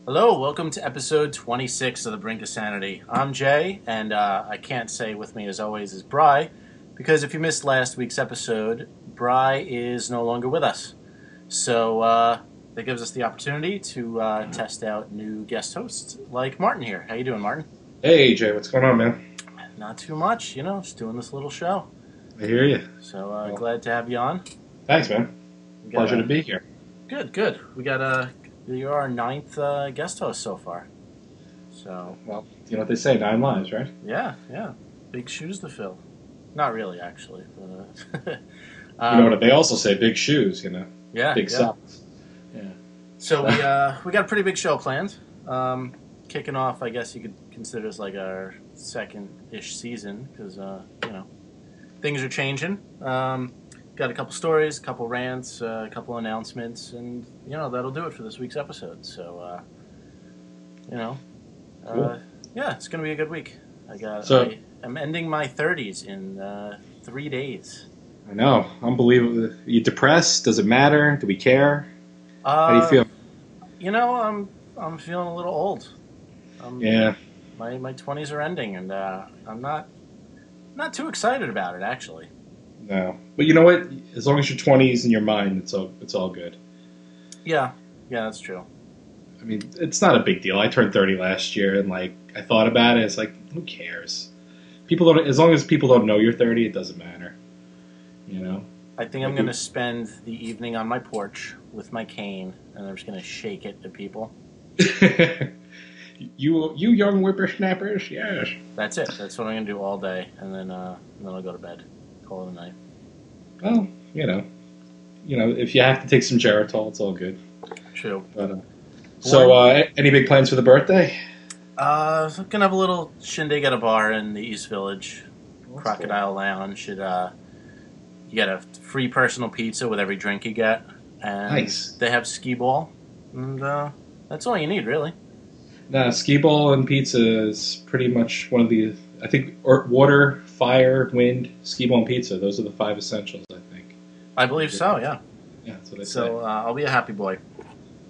Hello, welcome to episode 26 of the Brink of Sanity. I'm Jay, and I can't say with me as always is Bri, because if you missed last week's episode, Bri is no longer with us. So that gives us the opportunity to test out new guest hosts like Martin here. How you doing, Martin? Hey, Jay, what's going on, man? Not too much, just doing this little show. I hear you. So glad to have you on. Thanks, man. Pleasure to be here. Good. We got you're our ninth guest host so far. So, well, you know what they say, 9 lives, right? Yeah. Big shoes to fill. Not really, actually. But, you know what they also say, big shoes, Yeah. Big socks. Yeah. So we got a pretty big show planned. Kicking off, I guess you could consider this like our second-ish season because, things are changing. Got a couple stories, a couple rants, a couple announcements, and, that'll do it for this week's episode. So, Cool. Yeah, it's going to be a good week. I'm ending my 30s in 3 days. I know. Unbelievable. Are you depressed? Does it matter? Do we care? How do you feel? I'm feeling a little old. Yeah. My 20s are ending, and I'm not too excited about it, actually. No. But you know what? As long as your 20s in your mind, it's all good. Yeah, that's true. I mean, it's not a big deal. I turned 30 last year, and, I thought about it. It's like, who cares? As long as people don't know you're 30, it doesn't matter. I think I'm going to spend the evening on my porch with my cane, and I'm just going to shake it at people. You young whippersnappers, yes. That's it. That's what I'm going to do all day, and then I'll go to bed. Call it a night. Well, if you have to take some Geritol, it's all good. True. But, any big plans for the birthday? I'm going to have a little shindig at a bar in the East Village. That's Crocodile Lounge. You get a free personal pizza with every drink you get. And nice. They have skee ball. And that's all you need, really. Nah, skee ball and pizza is pretty much one of the... I think water, fire, wind, skee ball, and pizza. Those are the 5 essentials, I think. I believe so, yeah. Yeah, that's what I say. So I'll be a happy boy.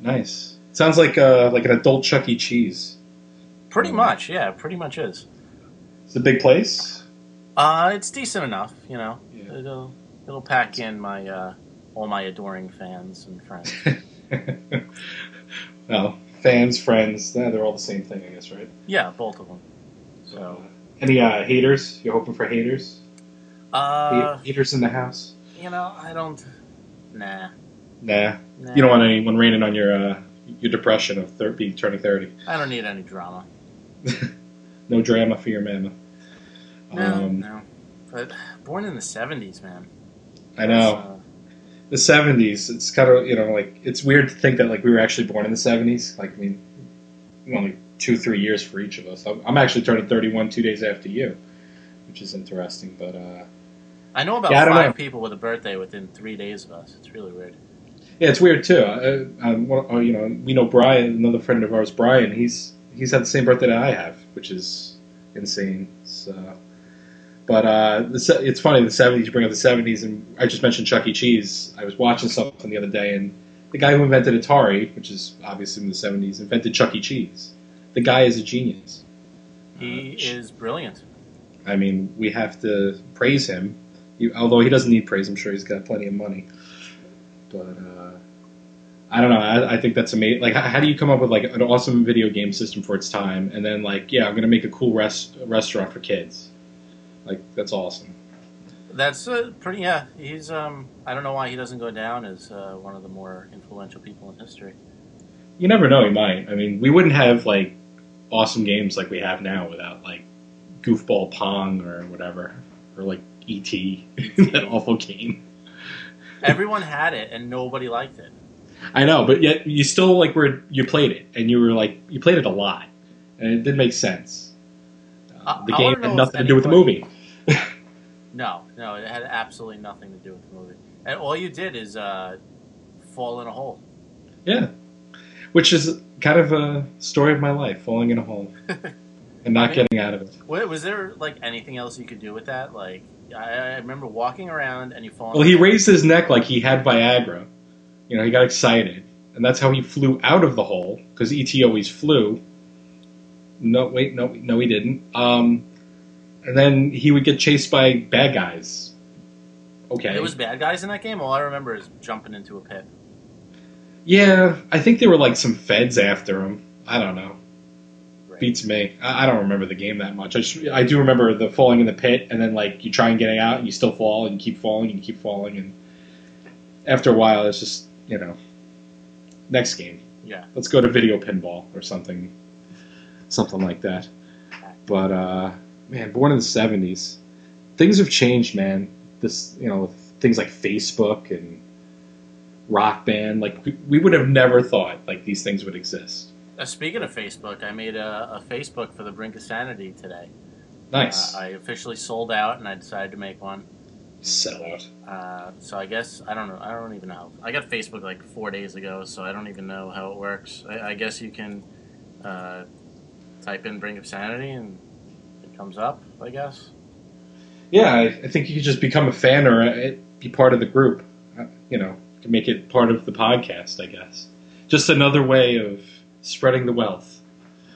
Nice. Sounds like an adult Chuck E. Cheese. Pretty much, yeah. Pretty much is. It's a big place? It's decent enough, Yeah. It'll pack in my all my adoring fans and friends. Well, fans, friends, they're all the same thing, I guess, right? Yeah, both of them. So, any haters? You're hoping for haters? Haters in the house? I don't. Nah. You don't want anyone raining on your depression of turning 30. I don't need any drama. No drama for your mama. No. But born in the 70s, man. I know. The 70s, it's kind of, it's weird to think that, we were actually born in the 70s. Only 2-3 years for each of us. I'm actually turning 31 2 days after you, which is interesting, but... I know about 5 people with a birthday within 3 days of us. It's really weird. Yeah, it's weird, too. We know Brian, another friend of ours, Brian, he's had the same birthday that I have, which is insane, so... But it's funny, the 70s, you bring up the 70s, and I just mentioned Chuck E. Cheese. I was watching something the other day, and the guy who invented Atari, which is obviously in the 70s, invented Chuck E. Cheese. The guy is a genius. He is brilliant. I mean, we have to praise him. Although he doesn't need praise, I'm sure he's got plenty of money. But, I don't know, I think that's amazing. How do you come up with, an awesome video game system for its time, and then, I'm going to make a cool restaurant for kids? That's awesome. That's pretty, yeah. He's, I don't know why he doesn't go down as one of the more influential people in history. You never know, he might. I mean, we wouldn't have, awesome games like we have now without, Goofball Pong or whatever. Or, E.T., that awful game. Everyone had it, and nobody liked it. I know, but yet you still, you played it, and you were, you played it a lot. And it didn't make sense. The game had nothing to do with the movie. No, it had absolutely nothing to do with the movie. And all you did is fall in a hole. Yeah. Which is kind of a story of my life, falling in a hole. And not getting out of it. Was there, anything else you could do with that? I remember walking around and you fall. Well, he raised his neck like he had Viagra. He got excited. and that's how he flew out of the hole, because E.T. always flew. No, wait, no, he didn't. And then he would get chased by bad guys. Okay. There was bad guys in that game? All I remember is jumping into a pit. Yeah, I think there were like some feds after him. I don't know. Right. Beats me. I don't remember the game that much. I do remember the falling in the pit, and then like you try and get out, and you still fall, and you keep falling, and you keep falling, and after a while, it's just, next game. Yeah. Let's go to video pinball or something like that. But man, born in the 70s, things have changed, man. This, things like Facebook and Rock Band, like we would have never thought like these things would exist. Speaking of Facebook, I made a Facebook for the Brink of Sanity today. Nice. I officially sold out, and I decided to make one. Sell out. So I guess, I don't know. I don't even know. I got Facebook like 4 days ago, so I don't even know how it works. I guess you can type in Brink of Sanity, and it comes up, I guess. Yeah, I think you could just become a fan or be part of the group. To make it part of the podcast, I guess. Just another way of spreading the wealth.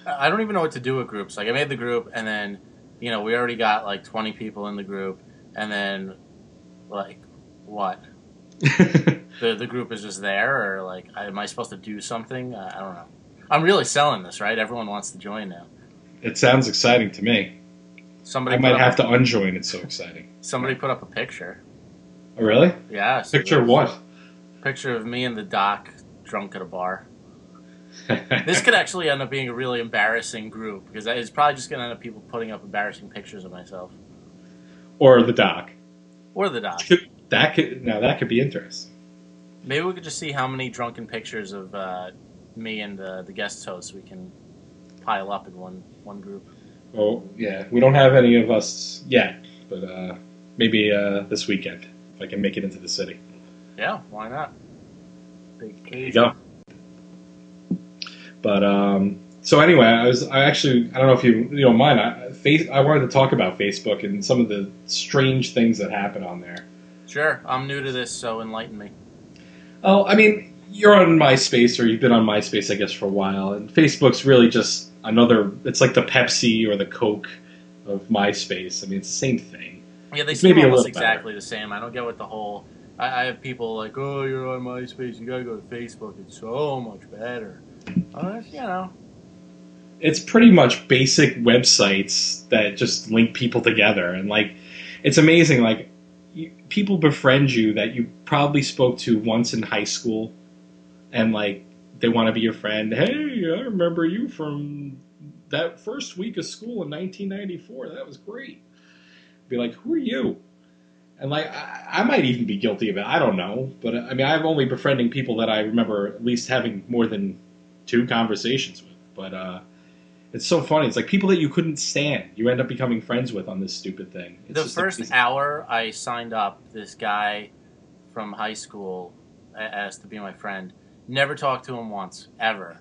I don't even know what to do with groups. Like, I made the group, and then, we already got like 20 people in the group, and then, like, what? the group is just there, or like, am I supposed to do something? I don't know. I'm really selling this, right? Everyone wants to join now. It sounds exciting to me. I might have to unjoin. It's so exciting. Somebody put up a picture. Oh, really? Yeah. So picture of what? Picture of me and the doc drunk at a bar. This could actually end up being a really embarrassing group, because it's probably just going to end up people putting up embarrassing pictures of myself. Or the doc. That could be interesting. Maybe we could just see how many drunken pictures of me and the guest host we can pile up in one group. Oh, yeah. We don't have any of us yet, but maybe this weekend, if I can make it into the city. Yeah, why not? Big There you go. But so anyway, I don't know if you don't mind. I wanted to talk about Facebook and some of the strange things that happen on there. Sure, I'm new to this, so enlighten me. Oh, I mean, you're on MySpace, or you've been on MySpace, I guess, for a while, and Facebook's really just it's like the Pepsi or the Coke of MySpace. I mean, it's the same thing. Yeah, they seem almost exactly the same. I don't get what the whole... I have people like, oh, you're on MySpace, you gotta go to Facebook, it's so much better. It's pretty much basic websites that just link people together, and like, it's amazing, like, people befriend you that you probably spoke to once in high school, and like, they want to be your friend. Hey, I remember you from that first week of school in 1994, that was great. Be like, who are you? And like, I might even be guilty of it. I don't know. But I mean, I'm only befriending people that I remember at least having more than 2 conversations with. But it's so funny. It's like people that you couldn't stand, you end up becoming friends with on this stupid thing. The first hour I signed up, this guy from high school asked to be my friend. Never talked to him once, ever.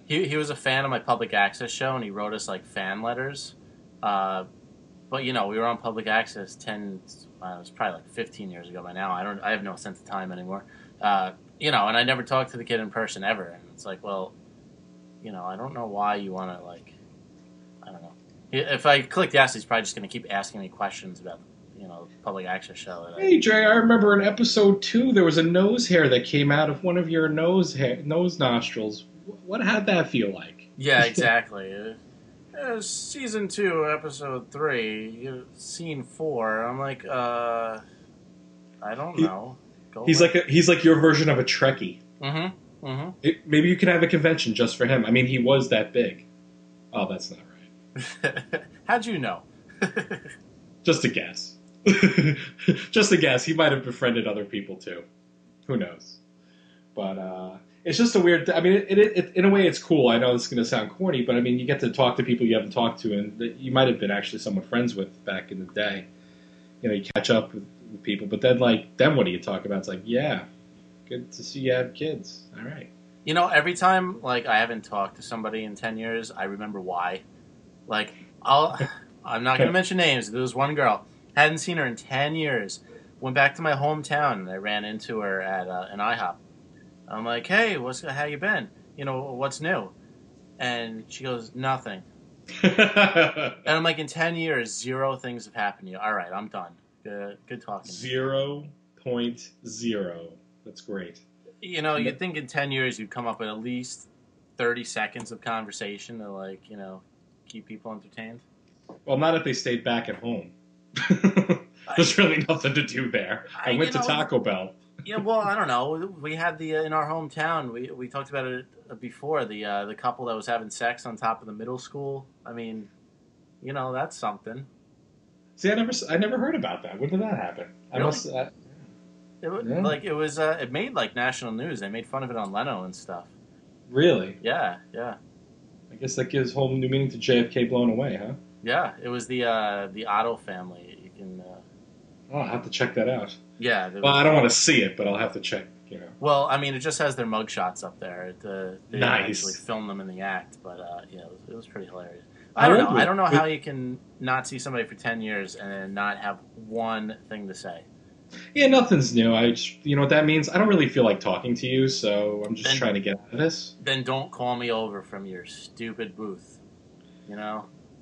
He was a fan of my public access show, and he wrote us like fan letters. But we were on public access it was probably like 15 years ago by now. I have no sense of time anymore. And I never talked to the kid in person ever. And it's like, well, I don't know why you want to, like, I don't know. If I click yes, he's probably just going to keep asking me questions about, public access show. Hey, Jay, I remember in episode 2 there was a nose hair that came out of one of your nose nostrils. How'd that feel like? Yeah, exactly. Season 2, episode 3, scene 4. I'm like, I don't know. He's like your version of a Trekkie. Mm-hmm. Mm-hmm. Maybe you can have a convention just for him. I mean, he was that big. Oh, that's not right. How'd you know? Just a guess. Just a guess. He might have befriended other people too. Who knows? But it's just a weird... I mean, it in a way it's cool. I know this is going to sound corny, but I mean, you get to talk to people you haven't talked to and that you might have been actually somewhat friends with back in the day. You catch up with people, but then what do you talk about? It's like, yeah, good to see you have kids. All right. Every time like I haven't talked to somebody in 10 years, I remember why. Like, I'm not going to mention names. There was one girl, hadn't seen her in 10 years. Went back to my hometown, and I ran into her at an IHOP. I'm like, hey, how you been? What's new? And she goes, nothing. And I'm like, in 10 years, 0 things have happened to you. All right, I'm done. Good talking. 0.0. That's great. You'd think in 10 years you'd come up with at least 30 seconds of conversation to, keep people entertained. Well, not if they stayed back at home. There's really nothing to do there. I went to Taco Bell. Yeah, well, I don't know. We had in our hometown. We talked about it before. The couple that was having sex on top of the middle school. I mean, that's something. See, I never heard about that. When did that happen? Really? It made national news. They made fun of it on Leno and stuff. Really? Yeah. I guess that gives whole new meaning to JFK blown away, huh? Yeah, it was the Otto family. You can. I'll have to check that out. Yeah. I don't want to see it, but I'll have to check. Well, I mean, it just has their mugshots up there. They nice. Actually filmed them in the act, but it was pretty hilarious. I don't know. I don't know how you can not see somebody for 10 years and then not have one thing to say. Yeah, nothing's new. You know what that means? I don't really feel like talking to you, so I'm just trying to get out of this. Then don't call me over from your stupid booth.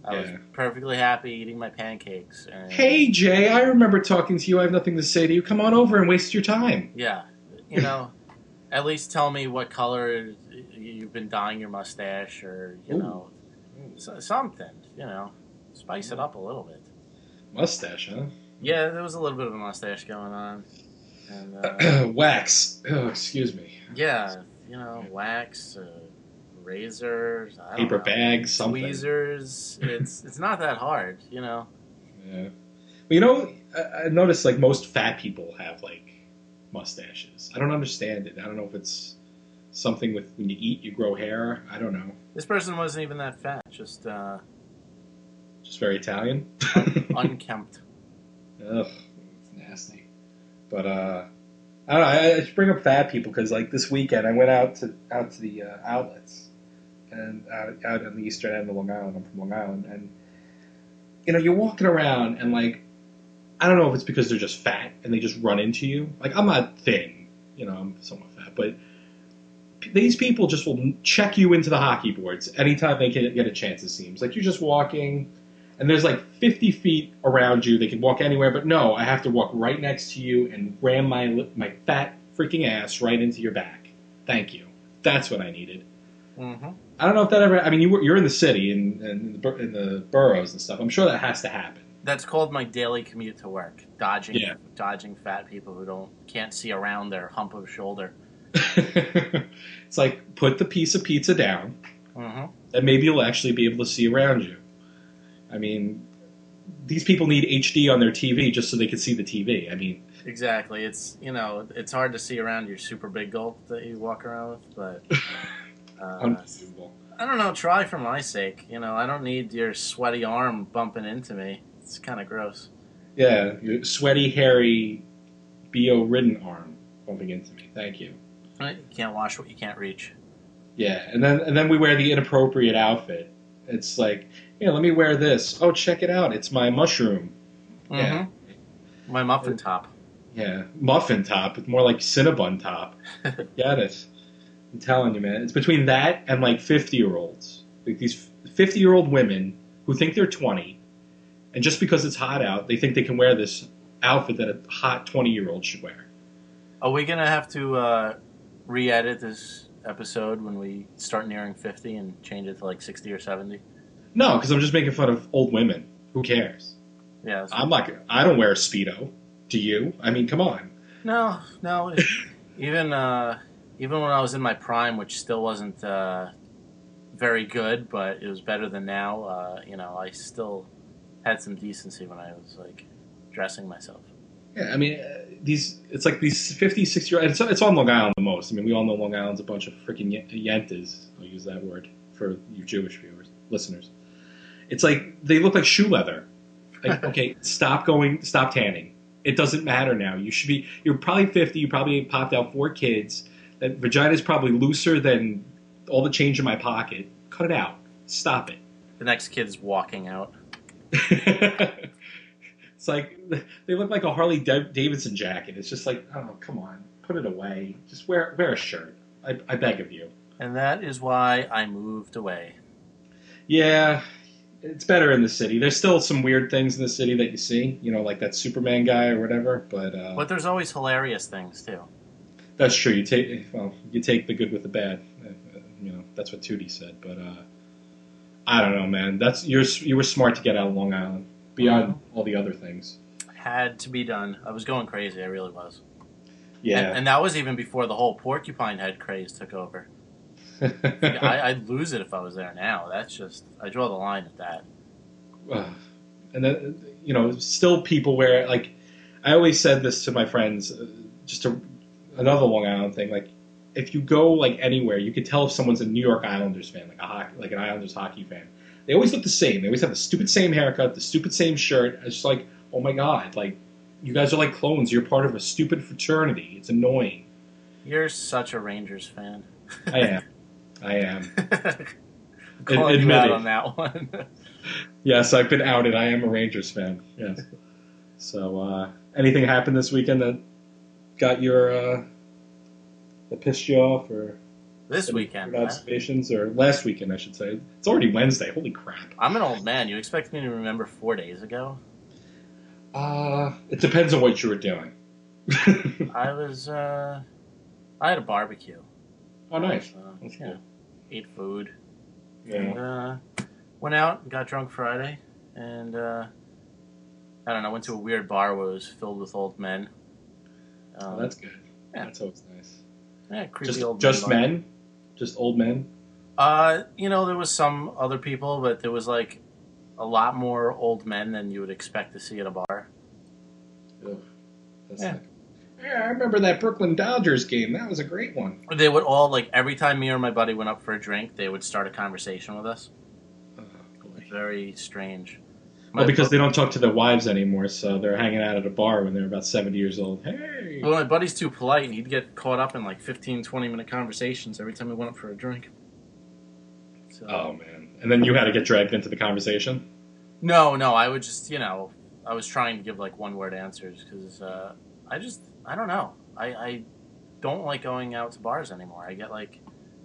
I was perfectly happy eating my pancakes. Hey, Jay, I remember talking to you. I have nothing to say to you. Come on over and waste your time. Yeah. At least tell me what color you've been dyeing your mustache or, something, spice it up a little bit. Mustache, huh? Yeah, there was a little bit of a mustache going on. And, wax. Oh, excuse me. Yeah, wax, razors, paper bags, something. Tweezers. It's not that hard, Yeah. Well, I noticed most fat people have mustaches. I don't understand it. I don't know if it's something with when you eat, you grow hair. I don't know. This person wasn't even that fat. Just very Italian. Unkempt. Ugh, it's nasty. But I don't know. I just bring up fat people because this weekend I went out to the outlets and out on the eastern end of Long Island. I'm from Long Island, and you're walking around and I don't know if it's because they're just fat and they just run into you. I'm not thin, I'm somewhat fat, but these people just will check you into the hockey boards anytime they can get a chance, it seems. You're just walking, and there's 50 feet around you. They can walk anywhere, but no, I have to walk right next to you and ram my fat freaking ass right into your back. Thank you. That's what I needed. Mm-hmm. I don't know if that ever... I mean, you're in the city and in the boroughs and stuff. I'm sure that has to happen. That's called my daily commute to work. Dodging fat people who can't see around their hump of shoulder. It's put the piece of pizza down, mm-hmm. and maybe you'll actually be able to see around you. I mean, these people need HD on their TV just so they can see the TV. I mean... Exactly. It's hard to see around your super big gulp that you walk around with, but... Unbelievable. I don't know. Try for my sake. I don't need your sweaty arm bumping into me. It's kind of gross. Yeah, your sweaty, hairy, BO-ridden arm bumping into me. Thank you. You can't wash what you can't reach. Yeah, and then we wear the inappropriate outfit. It's let me wear this. Oh, check it out. It's my mushroom. Mm-hmm. Yeah. My muffin top. Yeah, muffin top. It's more like Cinnabon top. Get it. I'm telling you, man. It's between that and 50-year-olds. These 50-year-old women who think they're 20, and just because it's hot out, they think they can wear this outfit that a hot 20-year-old should wear. Are we going to have to re-edit this episode when we start nearing 50 and change it to 60 or 70? No, because I'm just making fun of old women. Who cares? Yeah. I don't wear a Speedo. Do you? I mean, come on. No. Even when I was in my prime, which still wasn't very good, but it was better than now, I still had some decency when I was dressing myself. Yeah, I mean, these 50, 60-year-olds, it's on Long Island the most. I mean, we all know Long Island's a bunch of freaking yentas. I'll use that word for you Jewish listeners. It's they look like shoe leather. Okay, stop tanning. It doesn't matter now. You're probably 50, you probably popped out 4 kids. That vagina's probably looser than all the change in my pocket. Cut it out. Stop it. The next kid's walking out. It's they look like a Harley Davidson jacket. It's just oh, come on. put it away. Just wear a shirt. I beg of you. And that is why I moved away. Yeah, it's better in the city. There's still some weird things in the city that you see, like that Superman guy or whatever. But there's always hilarious things too. That's true. You take the good with the bad. That's what Tootie said. But I don't know, man. You were smart to get out of Long Island beyond all the other things. Had to be done. I was going crazy. I really was. Yeah, and that was even before the whole porcupine head craze took over. I'd lose it if I was there now. That's just, I draw the line at that. And then, still people where, like, I always said this to my friends, another Long Island thing, like, if you go, like, anywhere, you could tell if someone's a New York Islanders fan, like an Islanders hockey fan. They always look the same. They always have the stupid same haircut, the stupid same shirt. It's just like, oh my God, like, you guys are like clones. You're part of a stupid fraternity. It's annoying. You're such a Rangers fan. I am. Calling you out on that one. Yes, I've been outed. I am a Rangers fan. Yes. So, anything happened this weekend that got that pissed you off, or this weekend? Observations, or last weekend, I should say. It's already Wednesday. Holy crap! I'm an old man. You expect me to remember 4 days ago? It depends on what you were doing. I had a barbecue. Oh, nice. That's cool. Ate food. Yeah. And, went out, got drunk Friday, and I don't know, went to a weird bar where it was filled with old men. Oh, that's good. Yeah. That's always nice. Yeah, creepy old just men? Just old men? There was some other people, but there was like a lot more old men than you would expect to see at a bar. Ugh. I remember that Brooklyn Dodgers game. That was a great one. They would all, like, every time me or my buddy went up for a drink, they would start a conversation with us. Very strange. Well, because they don't talk to their wives anymore, so they're hanging out at a bar when they're about 70 years old. Hey! Well, my buddy's too polite, and he'd get caught up in, like, 15, 20-minute conversations every time we went up for a drink. So. Oh, man. And then you had to get dragged into the conversation? No, I would just, I was trying to give, like, one-word answers, because I don't know. I don't like going out to bars anymore. I get, like,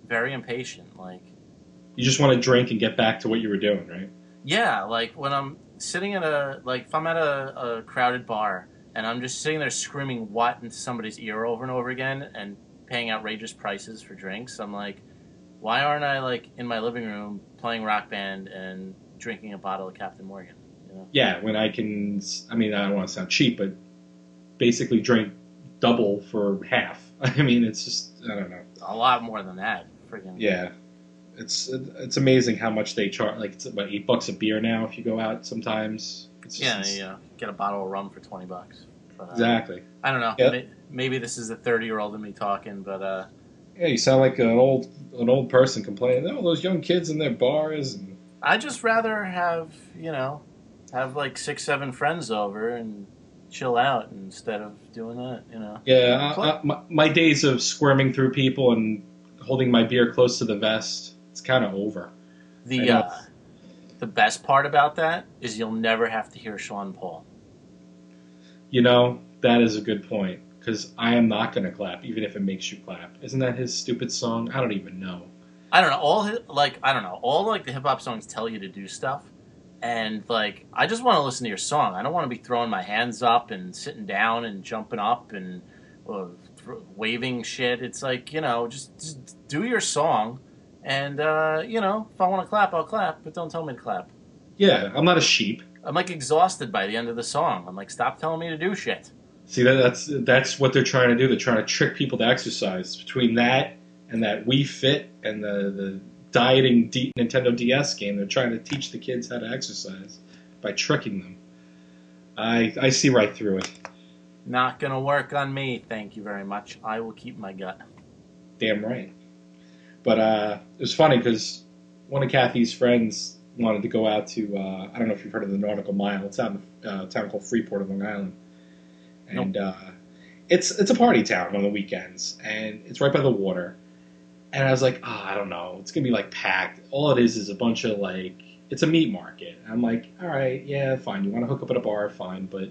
very impatient. Like, you just want to drink and get back to what you were doing, right? Yeah, like, when I'm sitting if I'm at a crowded bar, and I'm just sitting there screaming what into somebody's ear over and over again, and paying outrageous prices for drinks, I'm like, why aren't I, like, in my living room playing Rock Band and drinking a bottle of Captain Morgan? Yeah, when I can, I don't want to sound cheap, but basically drink double for half. I mean, it's just, I don't know. A lot more than that. Friggin'. Yeah. It's amazing how much they charge. Like, it's about $8 a beer now if you go out sometimes. Get a bottle of rum for $20. But, exactly. I don't know. Yep. Maybe this is the 30-year-old in me talking, but yeah, you sound like an old person complaining. Oh, those young kids in their bars. And I'd just rather have like 6, 7 friends over and chill out instead of doing that. Yeah, my days of squirming through people and holding my beer close to the vest, it's kind of over. The best part about that is you'll never have to hear Sean Paul. That is a good point, because I am not going to clap, even if it makes you clap. Isn't that his stupid song? I don't even know. I don't know. All the hip hop songs tell you to do stuff, and like I just want to listen to your song. I don't want to be throwing my hands up and sitting down and jumping up and waving shit. It's like, just do your song, and if I want to clap, I'll clap, but don't tell me to clap. Yeah, I'm not a sheep. I'm like exhausted by the end of the song. I'm like, stop telling me to do shit. See, that's what they're trying to do. They're trying to trick people to exercise. Between that and that Wii Fit and the dieting Nintendo DS game, they're trying to teach the kids how to exercise by tricking them. I see right through it. Not gonna work on me, thank you very much. I will keep my gut. Damn right. But it was funny because one of Kathy's friends wanted to go out to, I don't know if you've heard of the Nautical Mile. It's out in a town called Freeport on Long Island. And nope. It's a party town on the weekends, and it's right by the water. And I was like, I don't know. It's going to be, like, packed. All it is a bunch of, like, it's a meat market. And I'm like, all right, yeah, fine. You want to hook up at a bar, fine. But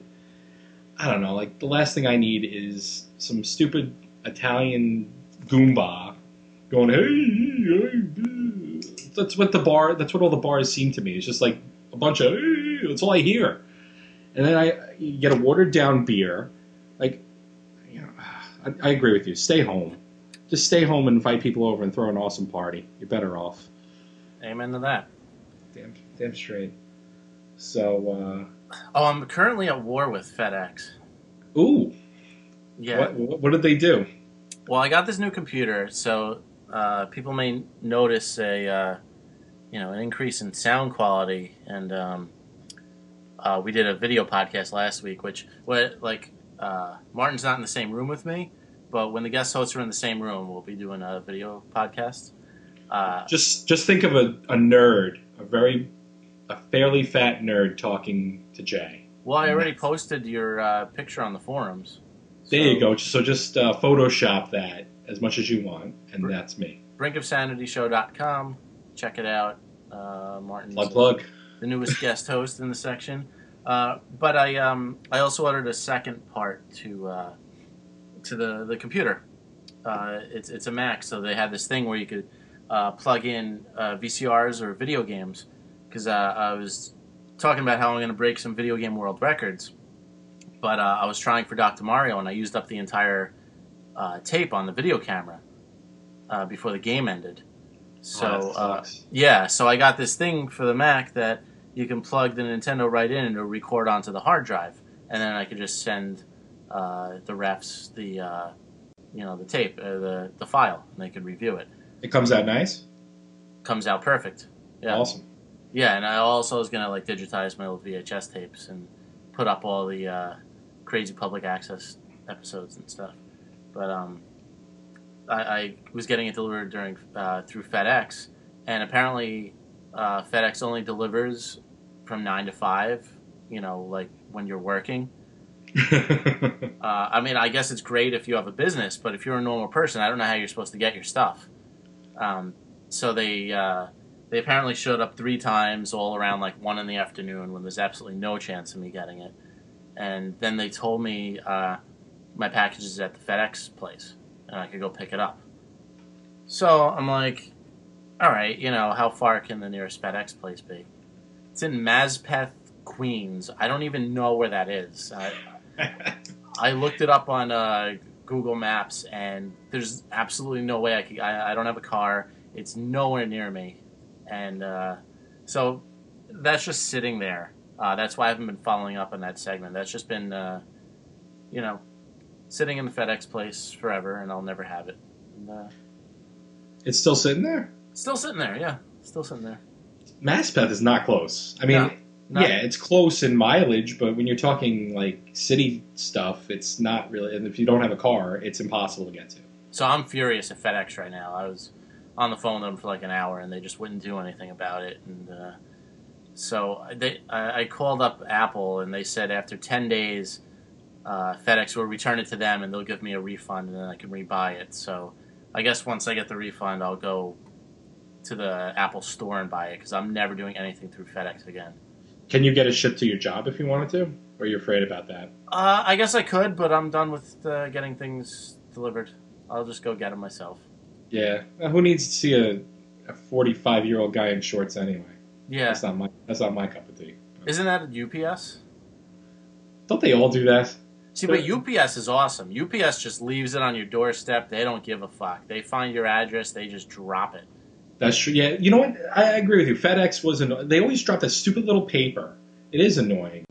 I don't know. Like, the last thing I need is some stupid Italian Goomba going, hey. That's what all the bars seem to me. It's just like a bunch of, hey, that's all I hear. And then you get a watered down beer. Like, you know, I agree with you. Stay home. Just stay home and invite people over and throw an awesome party. You're better off. Amen to that. Damn straight. So, I'm currently at war with FedEx. Ooh. Yeah. What did they do? Well, I got this new computer, so people may notice an increase in sound quality, and we did a video podcast last week, Martin's not in the same room with me, but when the guest hosts are in the same room, we'll be doing a video podcast. Just think of a nerd, a fairly fat nerd talking to Jay. Well, I already posted your picture on the forums. There you go. So just Photoshop that as much as you want, and that's me. BrinkofSanityShow.com. Check it out. Martin's plug. The newest guest host in the section. But I also ordered a second part to the computer. It's a Mac, so they had this thing where you could plug in VCRs or video games. Because I was talking about how I'm going to break some video game world records. But I was trying for Dr. Mario, and I used up the entire tape on the video camera before the game ended. So, so I got this thing for the Mac that you can plug the Nintendo right in and it'll record onto the hard drive. And then I could just send the refs the tape, the file, and they could review it. It comes out nice? Comes out perfect. Yeah. Awesome. Yeah, and I also was going to digitize my old VHS tapes and put up all the crazy public access episodes and stuff. But I was getting it delivered through FedEx, and apparently FedEx only delivers from 9 to 5, when you're working. I guess it's great if you have a business, but if you're a normal person, I don't know how you're supposed to get your stuff. So they apparently showed up 3 times all around 1 in the afternoon when there's absolutely no chance of me getting it. And then they told me my package is at the FedEx place and I could go pick it up. So I'm like, all right, how far can the nearest FedEx place be? It's in Maspeth, Queens. I don't even know where that is. I looked it up on Google Maps, and there's absolutely no way I don't have a car. It's nowhere near me. And so that's just sitting there. That's why I haven't been following up on that segment. That's just been, sitting in the FedEx place forever, and I'll never have it. And, it's still sitting there? Still sitting there, yeah. Still sitting there. Maspeth is not close. I mean, yeah, it's close in mileage, but when you're talking, city stuff, it's not really... And if you don't have a car, it's impossible to get to. So I'm furious at FedEx right now. I was on the phone with them for an hour, and they just wouldn't do anything about it. And so I called up Apple, and they said after 10 days, FedEx will return it to them, and they'll give me a refund, and then I can rebuy it. So I guess once I get the refund, I'll go to the Apple store and buy it, because I'm never doing anything through FedEx again. Can you get it shipped to your job if you wanted to? Or are you afraid about that? I guess I could, but I'm done with getting things delivered. I'll just go get them myself. Yeah. Who needs to see a 45-year-old guy in shorts anyway? Yeah. That's not my cup of tea. Isn't that a UPS? Don't they all do that? See, but UPS is awesome. UPS just leaves it on your doorstep. They don't give a fuck. They find your address. They just drop it. That's true. Yeah, you know what? I agree with you. FedEx was they always drop that stupid little paper. It is annoying.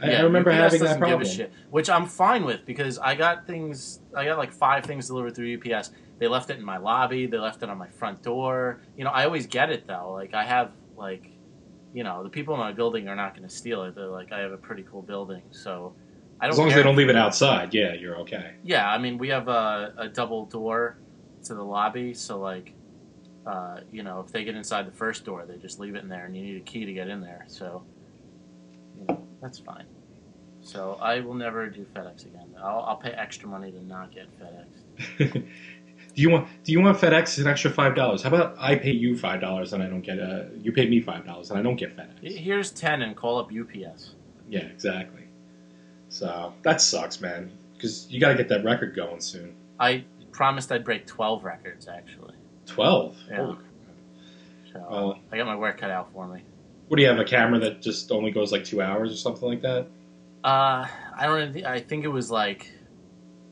I remember UPS having that problem. Give a shit, which I'm fine with, because I got 5 things delivered through UPS. They left it in my lobby. They left it on my front door. I always get it though. I have the people in my building are not going to steal it. They're I have a pretty cool building, so I don't. As long as they don't leave it outside, yeah, you're okay. Yeah, we have a double door to the lobby, so if they get inside the first door, they just leave it in there, and you need a key to get in there. So, that's fine. So I will never do FedEx again. I'll pay extra money to not get FedEx. Do you want FedEx an extra $5? How about I pay you $5 and I don't get you pay me $5 and I don't get FedEx? Here's 10 and call up UPS. Yeah, exactly. So that sucks, man. Because you got to get that record going soon. I promised I'd break 12 records, actually. 12? Yeah. Holy crap. So I got my work cut out for me. What do you have, a camera that just only goes like 2 hours or something like that? I don't. I think it was like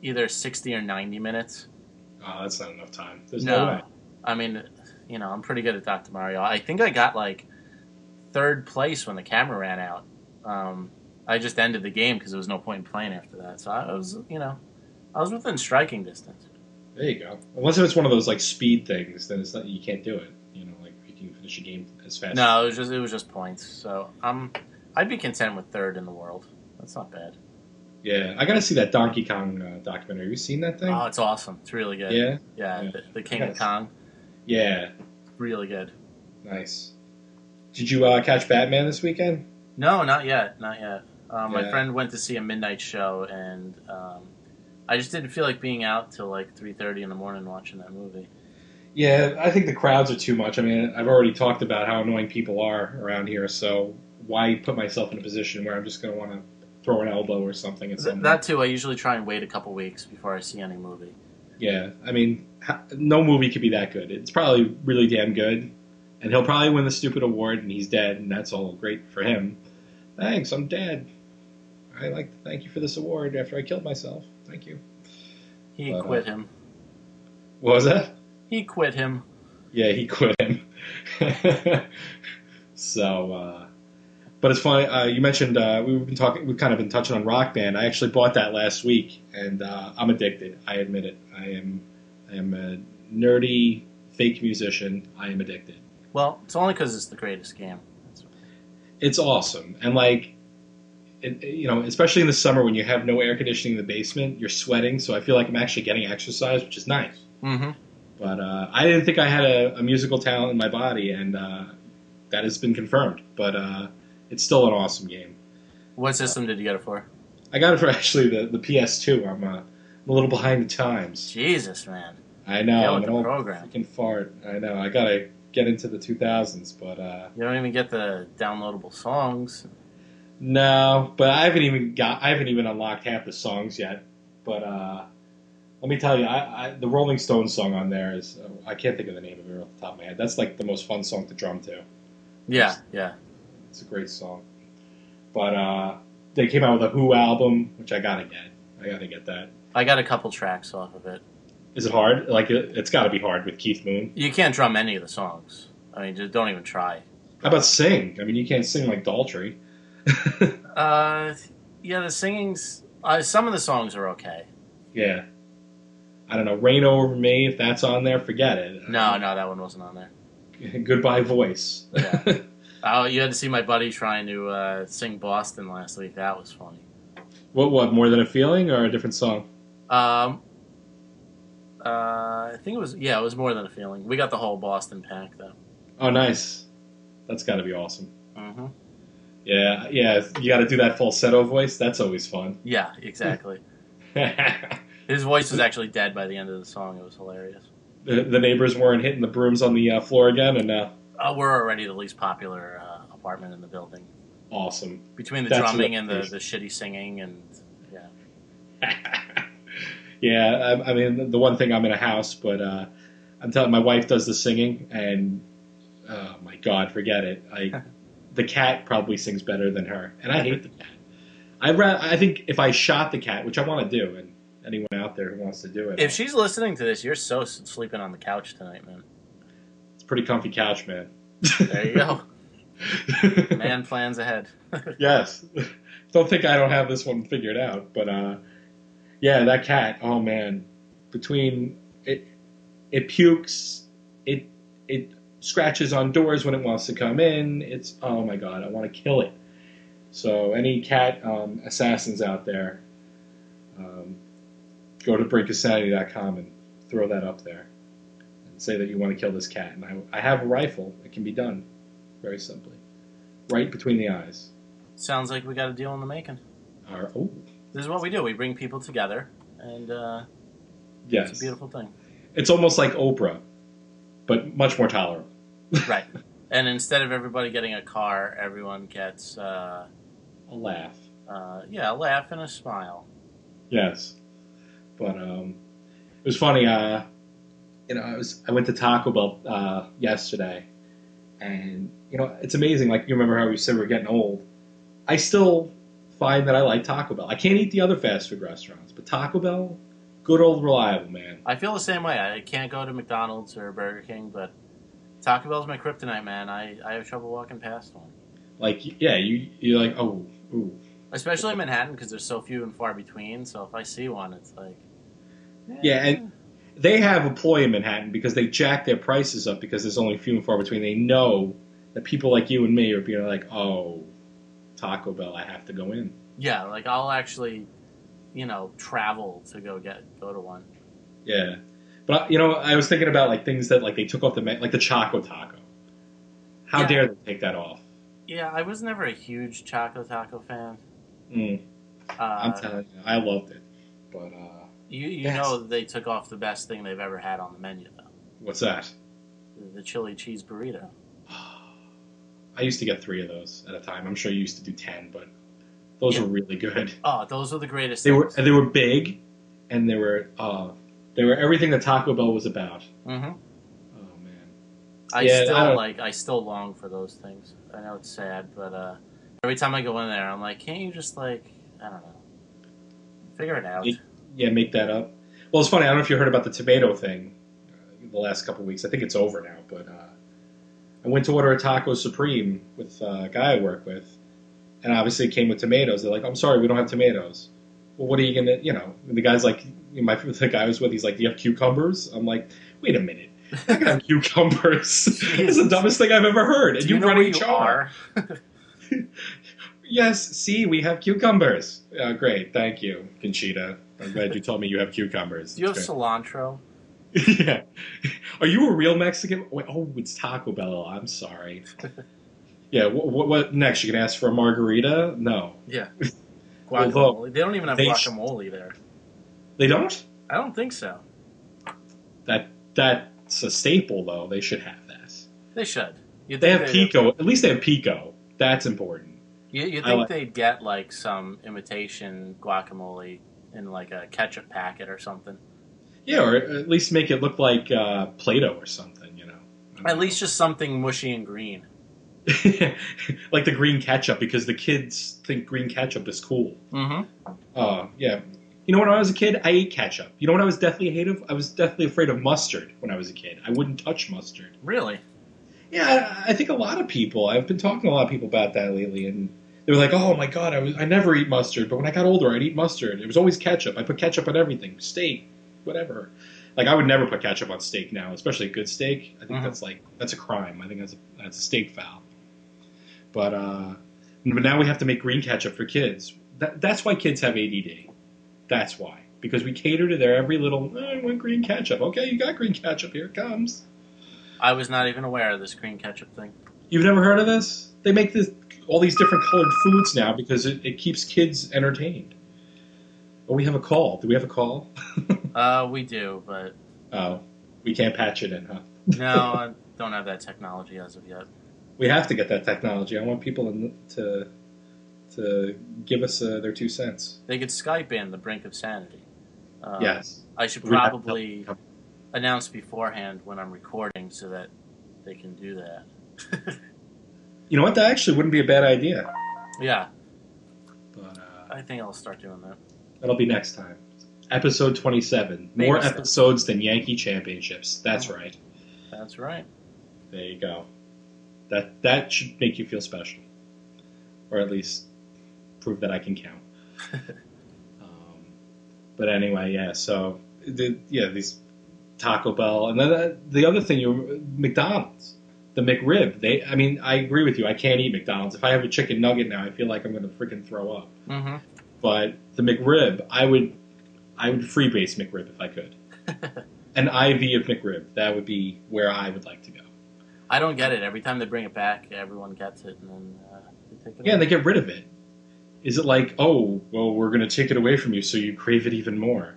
either 60 or 90 minutes. Oh, that's not enough time. There's no way. I mean, I'm pretty good at Dr. Mario. I think I got like third place when the camera ran out. I just ended the game because there was no point in playing after that. So I was, I was within striking distance. There you go. Unless it's one of those like speed things, then it's not, you can't do it. Like you can finish a game as fast. No, it was just points. So I'd be content with third in the world. That's not bad. Yeah, I got to see that Donkey Kong documentary. Have you seen that thing? Oh, it's awesome. It's really good. Yeah? Yeah, the King of Kong. Yeah. Really good. Nice. Did you catch Batman this weekend? No, not yet. Not yet. My friend went to see a midnight show, and I just didn't feel like being out till like 3:30 in the morning watching that movie. Yeah, I think the crowds are too much. I mean, I've already talked about how annoying people are around here, so why put myself in a position where I'm just going to want to throw an elbow or something at someone? That too, I usually try and wait a couple weeks before I see any movie. Yeah, I mean, no movie could be that good. It's probably really damn good, and he'll probably win the stupid award, and he's dead, and that's all great for him. Thanks, I'm dead. I'd like to thank you for this award after I killed myself. Thank you. He quit him. What was that? He quit him. Yeah, he quit him. So, but it's funny. You mentioned we've kind of been touching on Rock Band. I actually bought that last week, and I'm addicted. I admit it. I am a nerdy fake musician. I am addicted. Well, it's only because it's the greatest game. It's awesome, and especially in the summer when you have no air conditioning in the basement, you're sweating. So I feel like I'm actually getting exercise, which is nice. Mm-hmm. But I didn't think I had a musical talent in my body, and that has been confirmed. But it's still an awesome game. What system did you get it for? I got it for actually the PS2. I'm a little behind the times. Jesus, man. I know. I'm an old freaking fart. I know. I gotta get into the 2000s, but you don't even get the downloadable songs. No, but I haven't even unlocked half the songs yet. But let me tell you, the Rolling Stones song on there is I can't think of the name of it off the top of my head. That's like the most fun song to drum to. Yeah. It's a great song. But they came out with a Who album, which I gotta get. I gotta get that. I got a couple tracks off of it. Is it hard? Like it's got to be hard with Keith Moon. You can't drum any of the songs. I mean, just don't even try. How about sing? I mean, you can't sing like Daltrey. Yeah, the singing's. Some of the songs are okay. Yeah. I don't know. Rain Over Me, if that's on there, forget it. No, that one wasn't on there. Goodbye Voice. Yeah. You had to see my buddy trying to sing Boston last week. That was funny. What, More Than a Feeling or a different song? I think it was More Than a Feeling. We got the whole Boston pack, though. Oh, nice. That's got to be awesome. Mm-hmm. Yeah, you got to do that falsetto voice. That's always fun. Yeah, exactly. His voice was actually dead by the end of the song. It was hilarious. The neighbors weren't hitting the brooms on the floor again, and we're already the least popular apartment in the building. Awesome. Between the drumming and the shitty singing, and yeah, I mean, the one thing, I'm in a house, but I'm telling my wife does the singing, and oh my God, forget it. The cat probably sings better than her, and I hate the cat. I think if I shot the cat, which I want to do, and anyone out there who wants to do it. If she's listening to this, you're so sleeping on the couch tonight, man. It's a pretty comfy couch, man. There you go. Man plans ahead. Yes. Don't think I don't have this one figured out, but yeah, that cat, oh man. Between it pukes, it scratches on doors when it wants to come in. It's, oh my God, I want to kill it. So any cat assassins out there, go to brinkofsanity.com and throw that up there and say that you want to kill this cat. And I have a rifle. It can be done very simply. Right between the eyes. Sounds like we got a deal in the making. This is what we do. We bring people together, and yes. It's a beautiful thing. It's almost like Oprah, but much more tolerable. Right. And instead of everybody getting a car, everyone gets a laugh. A laugh and a smile. Yes. But was funny. I went to Taco Bell yesterday, and it's amazing. Like, you remember how we said we're getting old. I still find that I like Taco Bell. I can't eat the other fast food restaurants, but Taco Bell, good old reliable, man. I feel the same way. I can't go to McDonald's or Burger King, but Taco Bell's my kryptonite, man. I have trouble walking past one. Like, yeah, you're like, oh, ooh. Especially in Manhattan, because there's so few and far between. So if I see one, it's like, yeah, and they have a ploy in Manhattan because they jack their prices up because there's only few and far between. They know that people like you and me are being like, oh, Taco Bell, I have to go in. Yeah, like I'll actually, travel to go to one. Yeah, but I was thinking about like things that like they took off like the Choco Taco. How dare they take that off? Yeah, I was never a huge Choco Taco fan. I'm telling you, I loved it, but you know they took off the best thing they've ever had on the menu, though. What's that? The chili cheese burrito. I used to get 3 of those at a time. I'm sure you used to do 10, but those were really good. Oh, those were the greatest. They were big, and they were everything that Taco Bell was about. Mm-hmm. Oh man, I still long for those things. I know it's sad, but every time I go in there, I'm like, can't you just I don't know, figure it out? Yeah, make that up. Well, it's funny. I don't know if you heard about the tomato thing the last couple of weeks. I think it's over now, but I went to order a taco supreme with a guy I work with, and obviously it came with tomatoes. They're like, I'm sorry, we don't have tomatoes. Well, what are you going to, the guy's like, the guy I was with, he's like, do you have cucumbers? I'm like, wait a minute. I can have cucumbers. It's the dumbest thing I've ever heard. And you know running where you are? Yes, see, we have cucumbers. Great, thank you, Conchita. I'm glad you told me you have cucumbers. Do you have cilantro? Yeah. Are you a real Mexican? Wait, oh, it's Taco Bell. I'm sorry. Yeah, what next? You can ask for a margarita? No. Yeah. Guacamole. They don't even have guacamole there. They don't? I don't think so. That's a staple, though. They should have that. They should. They have pico. At least they have pico. That's important. You think they'd get some imitation guacamole in a ketchup packet or something? Yeah, or at least make it look like Play-Doh or something, At least just something mushy and green. Like the green ketchup, because the kids think green ketchup is cool. Mm-hmm. Yeah. When I was a kid, I ate ketchup. You know what I was deathly afraid of? I was deathly afraid of mustard when I was a kid. I wouldn't touch mustard. Really? Yeah, I think a lot of people, I've been talking to a lot of people about that lately, and they were like, oh my god, I never eat mustard, but when I got older, I'd eat mustard. It was always ketchup. I put ketchup on everything. Steak, whatever. Like, I would never put ketchup on steak now, especially a good steak. I think that's a crime. I think that's a steak foul. But now we have to make green ketchup for kids. That's why kids have ADD. That's why. Because we cater to their every little, I want green ketchup. Okay, you got green ketchup. Here it comes. I was not even aware of this green ketchup thing. You've never heard of this? They make all these different colored foods now because it keeps kids entertained. Oh, we have a call. Do we have a call? We do, but... Oh, we can't patch it in, huh? No, I don't have that technology as of yet. We have to get that technology. I want people to give us their 2 cents. They could Skype in the Brink of Sanity. Yes. I should probably announce beforehand when I'm recording so that they can do that. You know what? That actually wouldn't be a bad idea. Yeah. But I think I'll start doing that. That'll be next time. Episode 27. Maybe More episodes than Yankee championships. That's right. That's right. There you go. That should make you feel special. Or at least prove that I can count. But anyway, yeah, so, these Taco Bell. And then the other thing, McDonald's. The McRib. I agree with you. I can't eat McDonald's. If I have a chicken nugget now, I feel like I'm going to freaking throw up. Mm-hmm. But the McRib, I would freebase McRib if I could. An IV of McRib. That would be where I would like to go. I don't get it. Every time they bring it back, everyone gets it, and then they take it away. And they get rid of it. Is it like, oh, well, we're going to take it away from you so you crave it even more?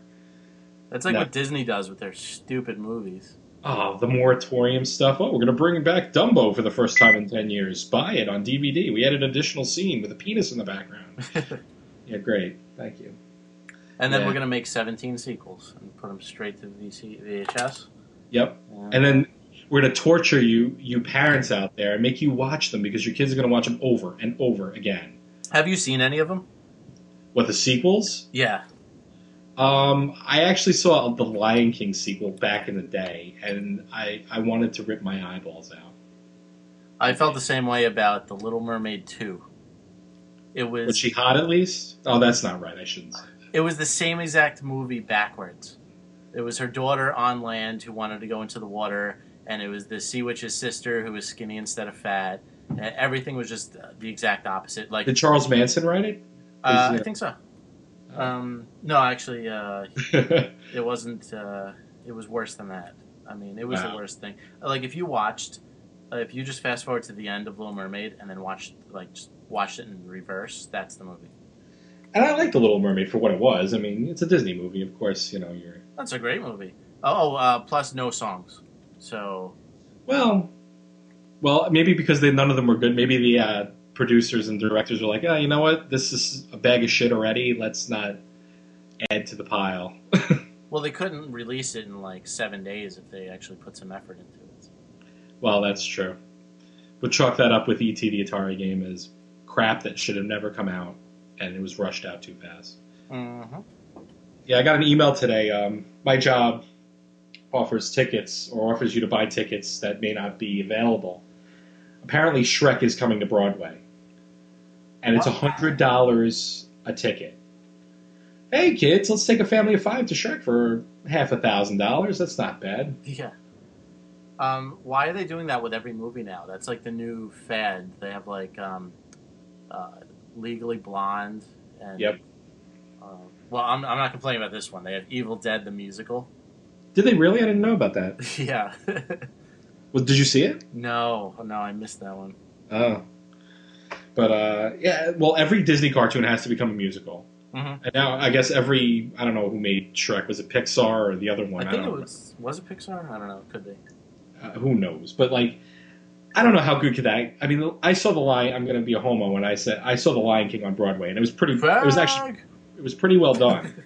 That's like what Disney does with their stupid movies. Oh, the moratorium stuff. Oh, we're going to bring back Dumbo for the first time in 10 years. Buy it on DVD. We added an additional scene with a penis in the background. Yeah, great. Thank you. And then Yeah. we're going to make 17 sequels and put them straight to VHS. Yep. And then we're going to torture you parents out there, and make you watch them because your kids are going to watch them over and over again. Have you seen any of them? What, the sequels? Yeah. I actually saw the Lion King sequel back in the day, and I wanted to rip my eyeballs out. I felt the same way about The Little Mermaid 2. Was she hot at least? Oh, that's not right. I shouldn't say that. It was the same exact movie backwards. It was her daughter on land who wanted to go into the water, and it was the Sea Witch's sister who was skinny instead of fat. Everything was just the exact opposite. Like, Did Charles Manson write it? I think so. No, actually, it wasn't. It was worse than that. I mean, it was the worst thing. Like, if you just fast forward to the end of Little Mermaid and then just watched it in reverse, that's the movie. And I like The Little Mermaid for what it was. I mean, it's a Disney movie, of course. That's a great movie. Plus no songs. So, well, maybe because none of them were good. Maybe the producers and directors were like, oh, you know what? This is a bag of shit already. Let's not add to the pile. Well, they couldn't release it in like 7 days if they actually put some effort into it. Well, that's true. We'll chalk that up with E.T. the Atari game as crap that should have never come out, and it was rushed out too fast. Mm-hmm. Yeah, I got an email today. My job offers tickets, or offers you to buy tickets that may not be available. Apparently, Shrek is coming to Broadway, and it's $100 a ticket. Hey, kids, let's take a family of 5 to Shrek for $1,000. That's not bad. Yeah. Why are they doing that with every movie now? That's like the new fad. They have like Legally Blonde. And, Yep. Well, I'm not complaining about this one. They have Evil Dead the musical. Did they really? I didn't know about that. Yeah. Well, did you see it? No, I missed that one. Oh. But, yeah, well, every Disney cartoon has to become a musical. Mm-hmm. And now, I guess I don't know who made Shrek. Was it Pixar or the other one? I think it was it Pixar? I don't know. Could be. Who knows? But, like, I don't know how good could that... I mean, I saw The Lion... I'm going to be a homo when I said I saw The Lion King on Broadway, and it was pretty... It was pretty well done.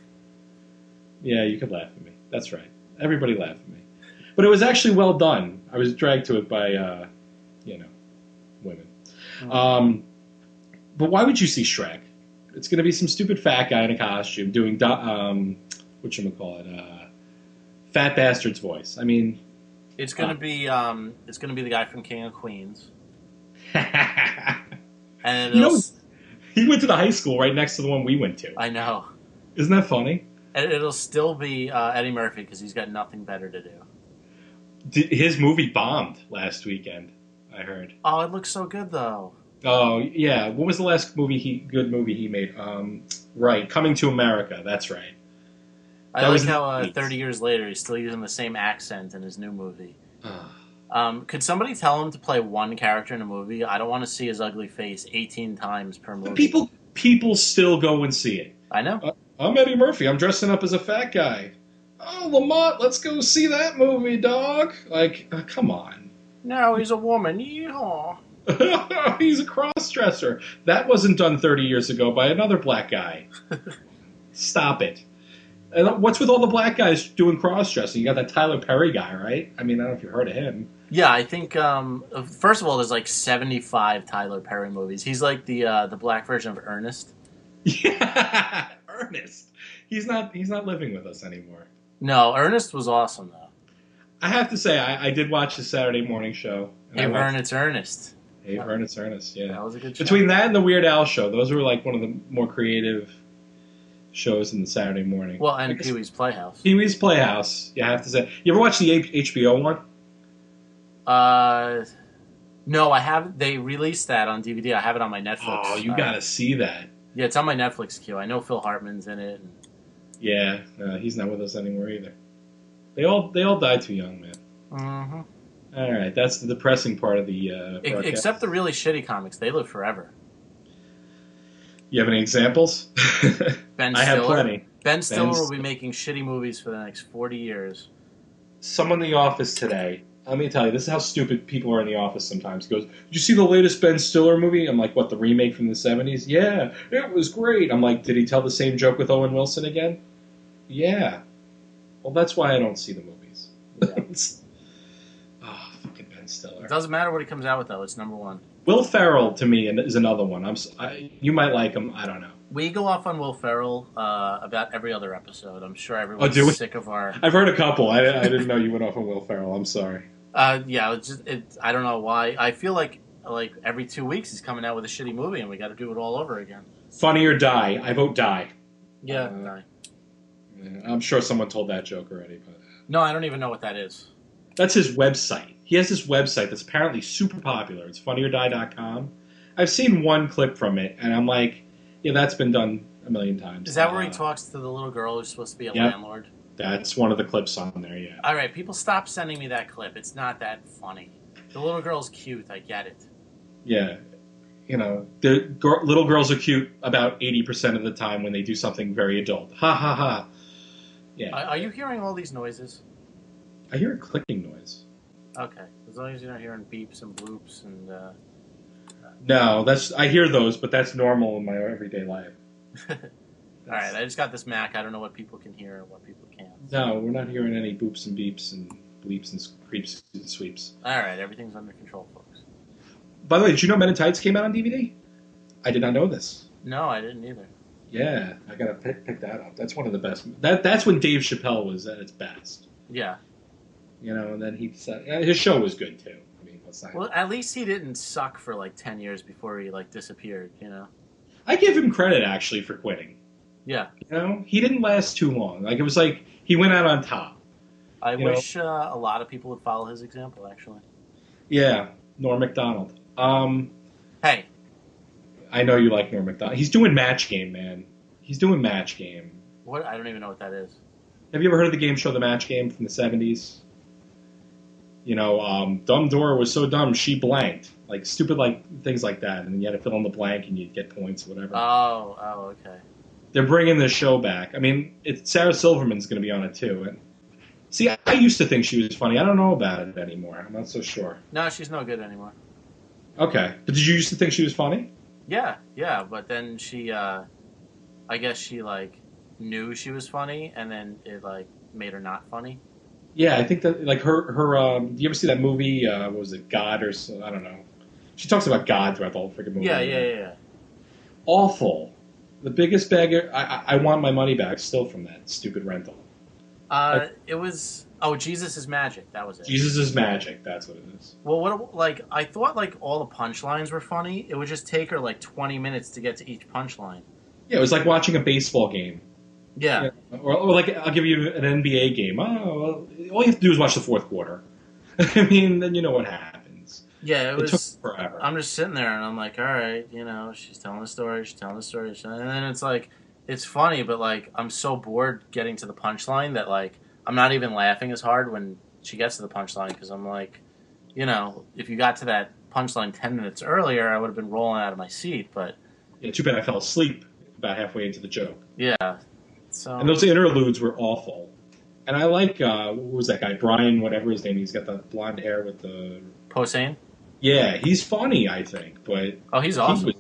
Yeah, you could laugh at me. That's right. Everybody laughed at me. But it was actually well done. I was dragged to it by, women. Mm-hmm. But why would you see Shrek? It's going to be some stupid fat guy in a costume doing, fat bastard's voice. I mean... It's gonna be the guy from King of Queens. And he went to the high school right next to the one we went to. I know. Isn't that funny? And it'll still be Eddie Murphy because he's got nothing better to do. His movie bombed last weekend, I heard. Oh, it looks so good though. Oh yeah, what was the last good movie he made? Right, Coming to America. That's right. I like how 30 years later he's still using the same accent in his new movie. Could somebody tell him to play one character in a movie? I don't want to see his ugly face 18 times per movie. People still go and see it. I know. I'm Eddie Murphy. I'm dressing up as a fat guy. Oh, Lamont, let's go see that movie, dog. Like, come on. No, he's a woman. Yeehaw. He's a cross-dresser. That wasn't done 30 years ago by another black guy. Stop it. And what's with all the black guys doing cross-dressing? You got that Tyler Perry guy, right? I mean, I don't know if you've heard of him. Yeah, I think, first of all, there's like 75 Tyler Perry movies. He's like the black version of Ernest. Yeah, Ernest. He's not living with us anymore. No, Ernest was awesome, though. I have to say, I did watch the Saturday morning show. Hey, Vern, it's Ernest. Hey, Vern, it's Ernest, yeah. That was a good show. Between that and the Weird Al show, those were like one of the more creative shows in the Saturday morning. Well, and Pee-wee's Playhouse. Pee-wee's Playhouse, you have to say. You ever watch the HBO one? No, I haven't. They released that on DVD. I have it on my Netflix. Oh, you gotta see that. Yeah, it's on my Netflix queue. I know Phil Hartman's in it. Yeah, he's not with us anymore either. They all died too young, man. Mm-hmm. All right, that's the depressing part of the broadcast. Except the really shitty comics. They live forever. You have any examples? Ben Stiller. I have plenty. Ben Stiller will be making shitty movies for the next 40 years. Someone in the office today Let me tell you, this is how stupid people are in the office sometimes. He goes, did you see the latest Ben Stiller movie? I'm like, what, the remake from the 70s? Yeah, it was great. I'm like, did he tell the same joke with Owen Wilson again? Yeah. Well, that's why I don't see the movies. Oh, fucking Ben Stiller. It doesn't matter what he comes out with, though. It's number one. Will Ferrell, to me, is another one. You might like him. I don't know. We go off on Will Ferrell about every other episode. I'm sure everyone's sick of our... I've heard a couple. I didn't know you went off on Will Ferrell. I'm sorry. Yeah, I don't know why. I feel like every 2 weeks he's coming out with a shitty movie, and we got to do it all over again. Funny or Die. I vote Die. Yeah, Die. I'm sure someone told that joke already. But no, I don't even know what that is. That's his website. He has this website that's apparently super popular. It's funnyordie.com. I've seen one clip from it, and I'm like, yeah, that's been done a million times. Is that where he talks to the little girl who's supposed to be a landlord? That's one of the clips on there, yeah. All right, people stop sending me that clip. It's not that funny. The little girl's cute. I get it. Yeah. You know, little girls are cute about 80% of the time when they do something very adult. Ha, ha, ha. Yeah. Are you hearing all these noises? I hear a clicking noise. Okay. As long as you're not hearing beeps and bloops and... No, I hear those, but that's normal in my everyday life. All right, I just got this Mac. I don't know what people can hear and what people can't. No, we're not hearing any boops and beeps and bleeps and creeps and sweeps. All right, everything's under control, folks. By the way, did you know Men in Tights came out on DVD? I did not know this. No, I didn't either. Yeah, I gotta pick that up. That's one of the best. That's when Dave Chappelle was at its best. Yeah. You know, and then his show was good too. I mean, well, at least he didn't suck for like 10 years before he disappeared. You know. I give him credit actually for quitting. Yeah. You know, he didn't last too long. Like, it was like he went out on top. I wish a lot of people would follow his example, actually. Yeah, Norm Macdonald. Hey. I know you like Norm Macdonald. He's doing Match Game, man. He's doing Match Game. What? I don't even know what that is. Have you ever heard of the game show The Match Game from the 70s? You know, Dumb Dora was so dumb, she blanked. Like, stupid, things like that. And then you had to fill in the blank and you'd get points or whatever. Oh, okay. They're bringing the show back. I mean, Sarah Silverman's going to be on it, too. And see, I used to think she was funny. I don't know about it anymore. I'm not so sure. No, she's no good anymore. Okay. But did you used to think she was funny? Yeah. But then she, I guess she, knew she was funny, and then it, made her not funny. Yeah, I think that, her do you ever see that movie, what was it, God or so, I don't know. She talks about God throughout the whole freaking movie. Yeah. Awful. The biggest bagger. I want my money back still from that stupid rental. It was... Oh, Jesus is Magic. That was it. Jesus is Magic. That's what it is. Well, I thought, all the punchlines were funny. It would just take her, 20 minutes to get to each punchline. Yeah, it was like watching a baseball game. Yeah. Or I'll give you an NBA game. Oh, well, all you have to do is watch the fourth quarter. I mean, then you know what happens. Yeah, it took forever. I'm just sitting there, and I'm like, all right, she's telling the story, and then it's it's funny, but, I'm so bored getting to the punchline that, I'm not even laughing as hard when she gets to the punchline, because I'm like, if you got to that punchline 10 minutes earlier, I would have been rolling out of my seat, but... Yeah, too bad I fell asleep about halfway into the joke. Yeah. So... And those interludes were awful. And I like, what was that guy, Brian, whatever his name, he's got the blonde hair with the... Posehn? Yeah, he's funny, I think, but... Oh, he's awesome.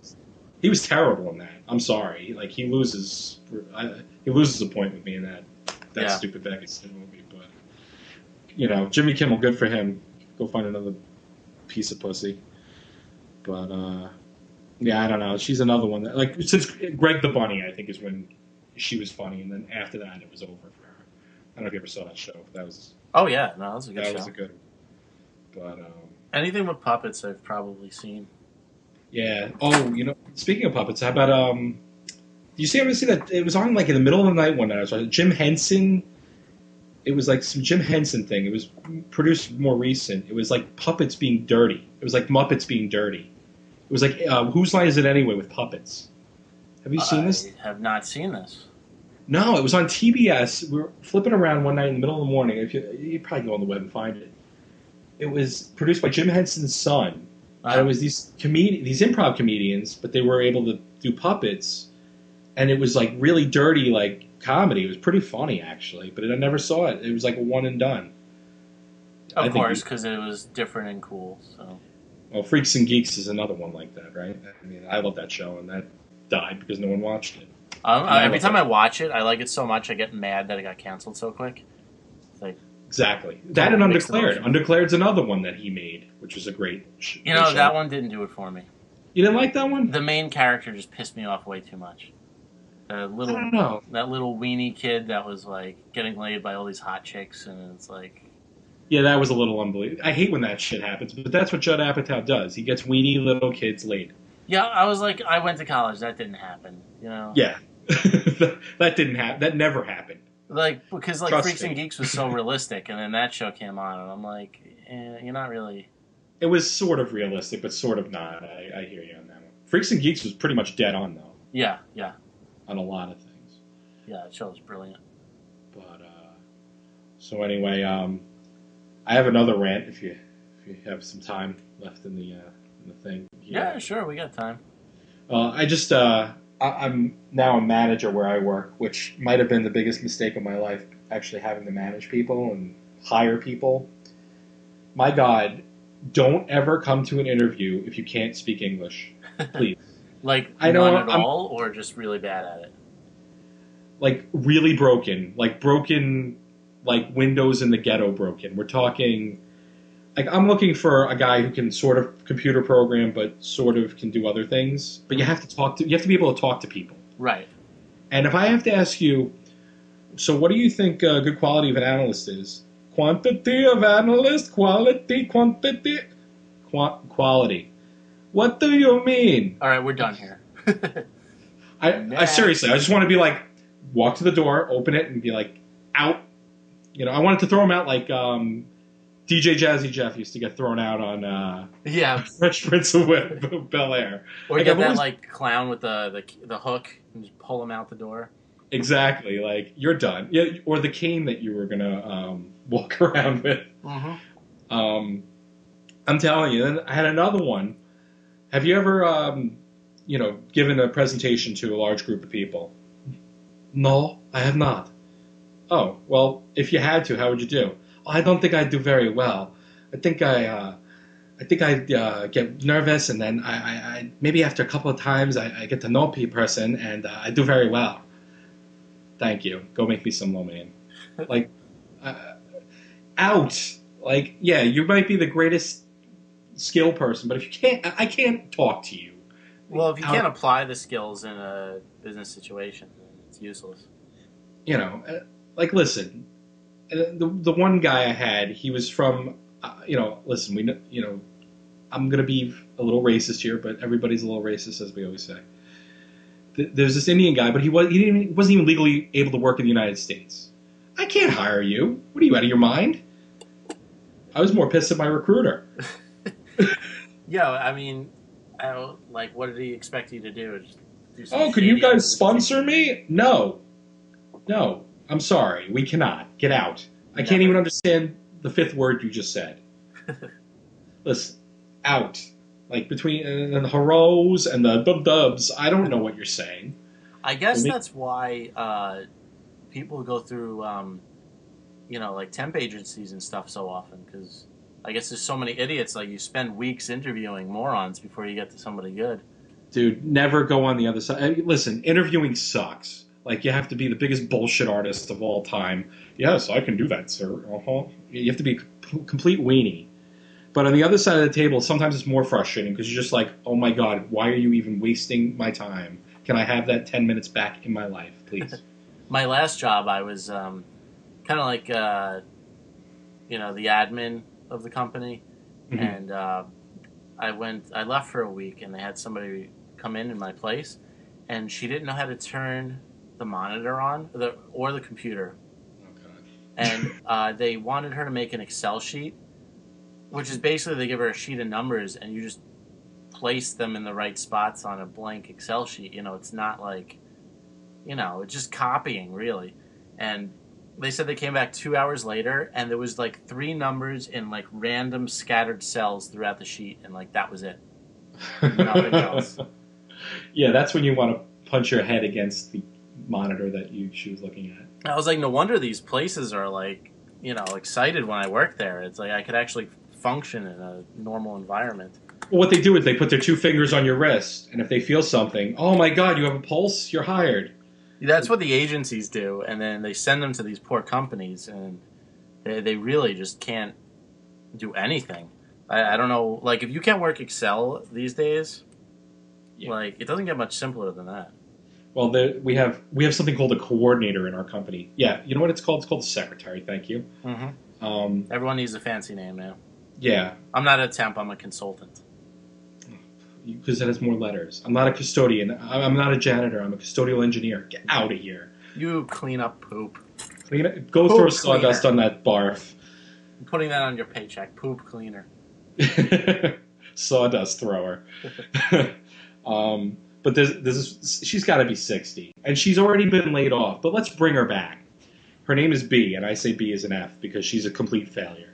He was terrible in that. I'm sorry. He loses a point with me in that stupid Vegas movie. But, Jimmy Kimmel, good for him. Go find another piece of pussy. But, yeah, I don't know. She's another one that, since Greg the Bunny, I think, is when she was funny, and then after that, it was over for her. I don't know if you ever saw that show, but that was... Oh, yeah. No, that was a good show. That was a good one. But, anything with puppets I've probably seen. Yeah. Oh, speaking of puppets, how about, you ever see that? It was on, in the middle of the night one night. I was watching Jim Henson. It was, some Jim Henson thing. It was produced more recent. It was, puppets being dirty. It was, Muppets being dirty. It was, Whose Line Is It Anyway with puppets. Have you seen this? I have not seen this. No, it was on TBS. We were flipping around one night in the middle of the morning. You'd probably go on the web and find it. It was produced by Jim Henson's son. And it was these improv comedians, but they were able to do puppets, and it was really dirty, comedy. It was pretty funny actually, but I never saw it. It was a one and done. Of course, because it was different and cool. So. Well, Freaks and Geeks is another one like that, right? I mean, I love that show, and that died because no one watched it. Every time I watch it, I like it so much, I get mad that it got canceled so quick. It's like exactly that and Undeclared. Undeclared's another one that he made, which is a great. You know, that one didn't do it for me. You didn't like that one? The main character just pissed me off way too much. I don't know. That little weenie kid that was like getting laid by all these hot chicks, and it's like. Yeah, that was a little unbelievable. I hate when that shit happens, but that's what Judd Apatow does. He gets weenie little kids laid. Yeah, I was like, I went to college. That didn't happen, you know? Yeah. That didn't happen. That never happened. Like, because like Freaks and Geeks was so realistic, and then that show came on, and I'm like, you're not really... It was sort of realistic, but sort of not. I hear you on that one. Freaks and Geeks was pretty much dead on, though. Yeah. On a lot of things. Yeah, that show was brilliant. But, so anyway, I have another rant if you have some time left in the thing. Yeah, sure, we got time. I'm now a manager where I work, which might have been the biggest mistake of my life, actually having to manage people and hire people. My God, don't ever come to an interview if you can't speak English, please. Like, none at all, or just really bad at it? Like, really broken. Like, broken, like, windows in the ghetto broken. We're talking... Like, I'm looking for a guy who can sort of computer program, but sort of can do other things. But you have to be able to talk to people. Right. And if I have to ask you, so what do you think good quality of an analyst is? Quantity of analyst, quality, quantity, quality. What do you mean? All right, we're done here. I seriously, I just want to be like, walk to the door, open it, and be like, out. You know, I wanted to throw him out like... DJ Jazzy Jeff used to get thrown out on Fresh Prince of Bel-Air. Or you get that like clown with the hook and just pull him out the door. Exactly, like you're done. Yeah, or the cane that you were gonna walk around with. Mm-hmm. I'm telling you. Then I had another one. Have you ever given a presentation to a large group of people? No, I have not. Oh, well, if you had to, how would you do? I don't think I do very well. I think I get nervous, and then I maybe after a couple of times I get to know a person, and I do very well. Thank you. Go make me some lo mein. Like, out. Like, yeah, you might be the greatest skill person, but if you can't, I can't talk to you. Well, if you can't apply the skills in a business situation, then it's useless. You know, like, listen. The one guy I had, he was from, listen, I'm going to be a little racist here, but everybody's a little racist, as we always say. There's this Indian guy, but he wasn't even legally able to work in the United States. I can't hire you. What are you, out of your mind? I was more pissed at my recruiter. Yeah, I mean, what did he expect you to do? Just do some can you guys sponsor me? No. I'm sorry, we cannot. Get out. I can't even understand the fifth word you just said. Listen, out. Like between the heroes and the dubs, I don't know what you're saying. I guess that's why people go through, like temp agencies and stuff so often, because I guess there's so many idiots. Like, you spend weeks interviewing morons before you get to somebody good. Dude, never go on the other side. Listen, interviewing sucks. Like, you have to be the biggest bullshit artist of all time. Yes, I can do that, sir. Uh-huh. You have to be a complete weenie. But on the other side of the table, sometimes it's more frustrating because you're just like, oh my God, why are you even wasting my time? Can I have that 10 minutes back in my life, please? My last job, I was kind of like, the admin of the company. Mm-hmm. And I left for a week, and they had somebody come in my place, and she didn't know how to turn the monitor on or the computer. Oh, God. And they wanted her to make an Excel sheet, which is basically they give her a sheet of numbers and you just place them in the right spots on a blank Excel sheet. It's not like, it's just copying, really. And they said they came back 2 hours later and there was like 3 numbers in like random scattered cells throughout the sheet, and like that was it. Nothing else. Yeah, that's when you want to punch your head against the monitor that she was looking at. I was like, no wonder these places are like excited when I work there. It's like I could actually function in a normal environment. Well, what they do is they put their 2 fingers on your wrist, and if they feel something, oh my God, you have a pulse, you're hired. That's what the agencies do, and then they send them to these poor companies, and they really just can't do anything. I don't know. Like, if you can't work Excel these days, like, it doesn't get much simpler than that. Well, we have something called a coordinator in our company. Yeah, you know what it's called? It's called a secretary. Thank you. Mm-hmm. Everyone needs a fancy name now. Yeah. I'm not a temp. I'm a consultant. Because it has more letters. I'm not a custodian. I'm not a janitor. I'm a custodial engineer. Get out of here. You clean up poop. Go throw sawdust on that barf. I'm putting that on your paycheck. Poop cleaner. Sawdust thrower. But she's got to be 60. And she's already been laid off. But let's bring her back. Her name is B, and I say B is an F because she's a complete failure.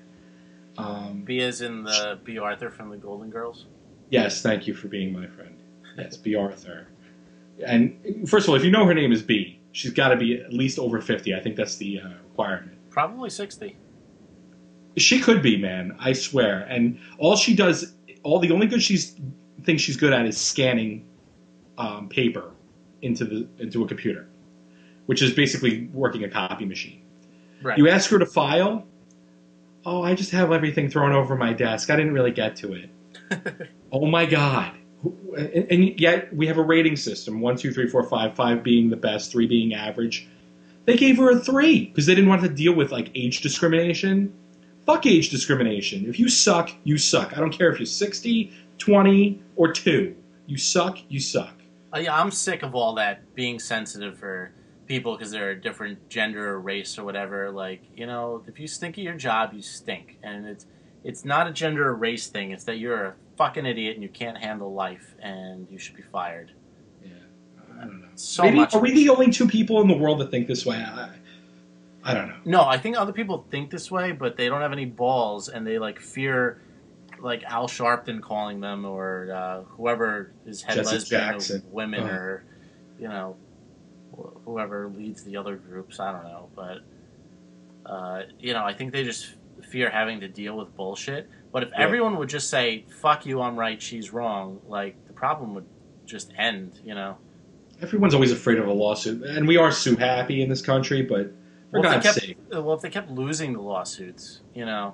B as in the B. Arthur from the Golden Girls? Yes, thank you for being my friend. Yes, B. Arthur. And first of all, if you know her name is B, she's got to be at least over 50. I think that's the requirement. Probably 60. She could be, man. I swear. And all she does, the only good thinks she's good at is scanning paper into a computer, which is basically working a copy machine. Right. You ask her to file. Oh, I just have everything thrown over my desk. I didn't really get to it. Oh my God. And yet we have a rating system, 1, 2, 3, 4, 5, 5 being the best, 3 being average. They gave her a 3 because they didn't want to deal with like age discrimination. Fuck age discrimination. If you suck, you suck. I don't care if you're 60, 20, or 2. You suck, you suck. Yeah, I'm sick of all that being sensitive for people because they're a different gender or race or whatever. Like, if you stink at your job, you stink. And it's not a gender or race thing. It's that you're a fucking idiot and you can't handle life and you should be fired. Yeah, I don't know. Are we the only 2 people in the world that think this way? I don't know. No, I think other people think this way, but they don't have any balls and they fear Al Sharpton calling them or whoever is head Jesse lesbian Jackson. Of women or whoever leads the other groups. I don't know, but I think they just fear having to deal with bullshit. But if everyone would just say, fuck you, I'm right, she's wrong, the problem would just end, Everyone's always afraid of a lawsuit. And we are sue happy in this country, but for God's sake. Well, if they kept losing the lawsuits, Yeah,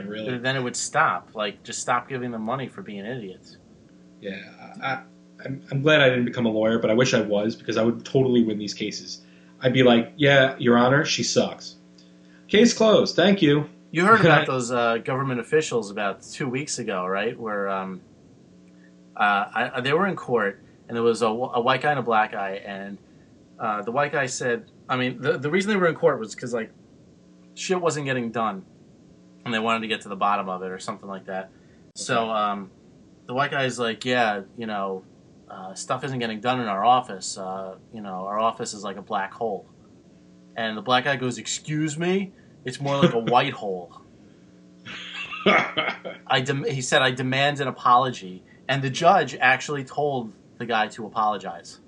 really. Then it would stop. Just stop giving them money for being idiots. Yeah, I'm glad I didn't become a lawyer, but I wish I was because I would totally win these cases. I'd be like, yeah, Your Honor, she sucks. Case closed. Thank you. You heard about those government officials about 2 weeks ago, right? Where they were in court, and there was a white guy and a black guy, and the white guy said, the reason they were in court was because, shit wasn't getting done, and they wanted to get to the bottom of it or something like that. Okay. So the white guy's like, yeah, stuff isn't getting done in our office. Our office is like a black hole. And the black guy goes, excuse me? It's more like a white hole. He said, I demand an apology. And the judge actually told the guy to apologize.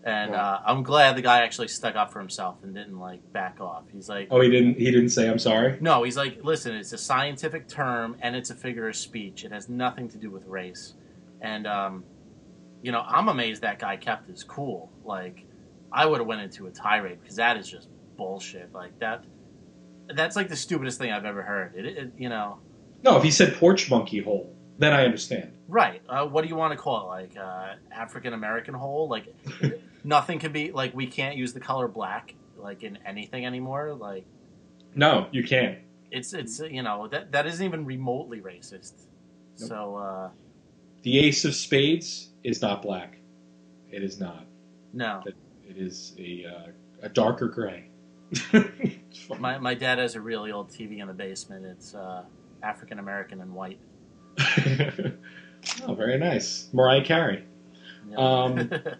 And I'm glad the guy actually stuck up for himself and didn't back off. He's like, oh, he didn't say I'm sorry? No, he's like, listen, it's a scientific term and it's a figure of speech. It has nothing to do with race. And I'm amazed that guy kept his cool. I would have went into a tirade because that is just bullshit. That's the stupidest thing I've ever heard. No, if he said porch monkey hole, then I understand. Right. What do you want to call it? African American hole? Nothing can be we can't use the color black in anything anymore. No, you can't. It's that isn't even remotely racist. Nope. So the ace of spades is not black. It is not. No. It is a darker gray. My dad has a really old TV in the basement. It's African American and white. Oh, very nice. Mariah Carey. Yep.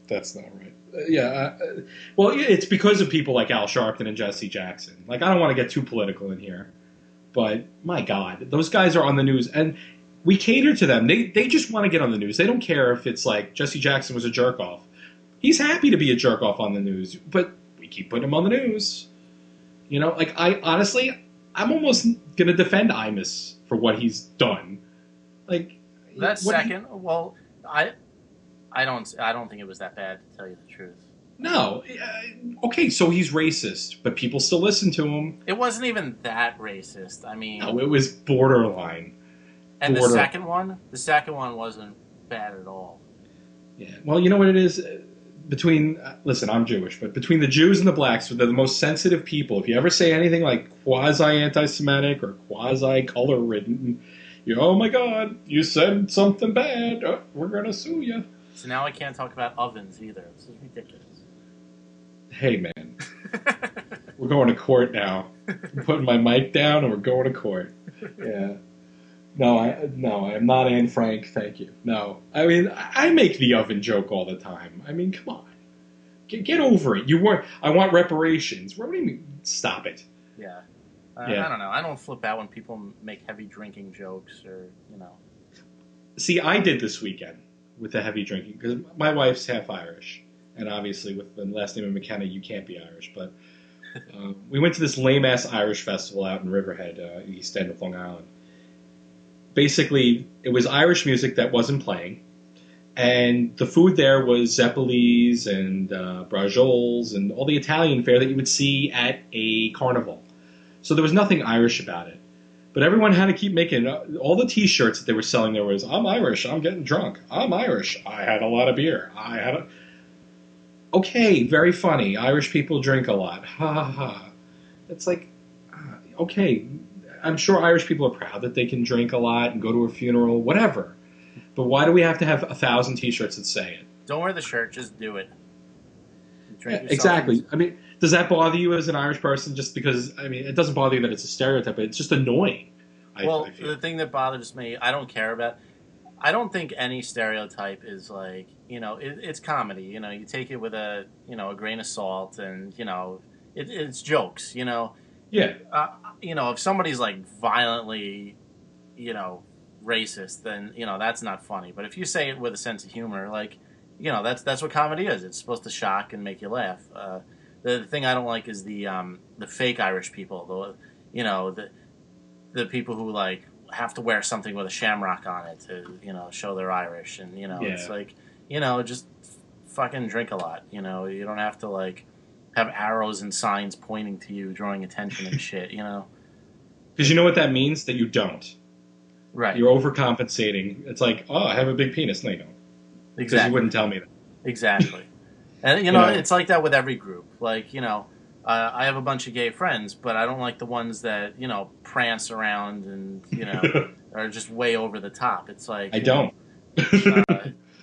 That's not right. Well, it's because of people like Al Sharpton and Jesse Jackson. I don't want to get too political in here, but my God, those guys are on the news, and we cater to them. They just want to get on the news. They don't care if it's Jesse Jackson was a jerk off. He's happy to be a jerk off on the news, but you keep putting him on the news. You know, like, I'm almost going to defend Imus for what he's done. Like, that second, well, I don't think it was that bad, to tell you the truth. No. Okay, so he's racist, but people still listen to him. It wasn't even that racist. I mean... No, it was borderline. And the second one wasn't bad at all. Yeah, well, you know what it is? Between, listen, I'm Jewish, but between the Jews and the blacks, they're the most sensitive people. If you ever say anything like quasi-anti-Semitic or quasi-color-ridden, oh my God, you said something bad, we're going to sue you. So now I can't talk about ovens either. This is ridiculous. Hey, man. We're going to court now. I'm putting my mic down and we're going to court. Yeah. No, I'm not Anne Frank, thank you. No. I mean, I make the oven joke all the time. I mean, come on. Get over it. I want reparations. What do you mean? Stop it. Yeah. I don't know. I don't flip out when people make heavy drinking jokes or, you know. See, I did this weekend with the heavy drinking because my wife's half Irish. And obviously with the last name of McKenna, you can't be Irish. But we went to this lame-ass Irish festival out in Riverhead, East End of Long Island. Basically, it was Irish music that wasn't playing, and the food there was Zeppelis and brajiols and all the Italian fare that you would see at a carnival. So there was nothing Irish about it. But everyone had to keep making all the T-shirts that they were selling. There was, I'm Irish, I'm getting drunk. I'm Irish, I had a lot of beer. Okay, very funny. Irish people drink a lot. Ha ha ha. It's like, okay, I'm sure Irish people are proud that they can drink a lot and go to a funeral, whatever. But why do we have to have 1,000 T-shirts that say it? Don't wear the shirt, just do it. Exactly. I mean, does that bother you as an Irish person? Just because, I mean, it doesn't bother you that it's a stereotype, but it's just annoying. Well, the thing that bothers me, I don't care about. I don't think any stereotype is like, you know, it's comedy. You know, you take it with a grain of salt, and you know, it's jokes. You know. Yeah. You know, if somebody's like violently, you know, racist, then you know that's not funny. But if you say it with a sense of humor, like, you know, that's what comedy is. It's supposed to shock and make you laugh. The thing I don't like is the fake Irish people. The people who like have to wear something with a shamrock on it to, you know, show they're Irish, and you know, it's like, you know, just fucking drink a lot. You know, you don't have to like have arrows and signs pointing to you, drawing attention and shit. You know, because you know what that means, that you don't. Right. You're overcompensating. It's like, oh, I have a big penis. No, you don't. Because you wouldn't tell me that. Exactly. And, you know, it's like that with every group. Like, you know, I have a bunch of gay friends, but I don't like the ones that, you know, prance around and, you know, are just way over the top. It's like... I don't.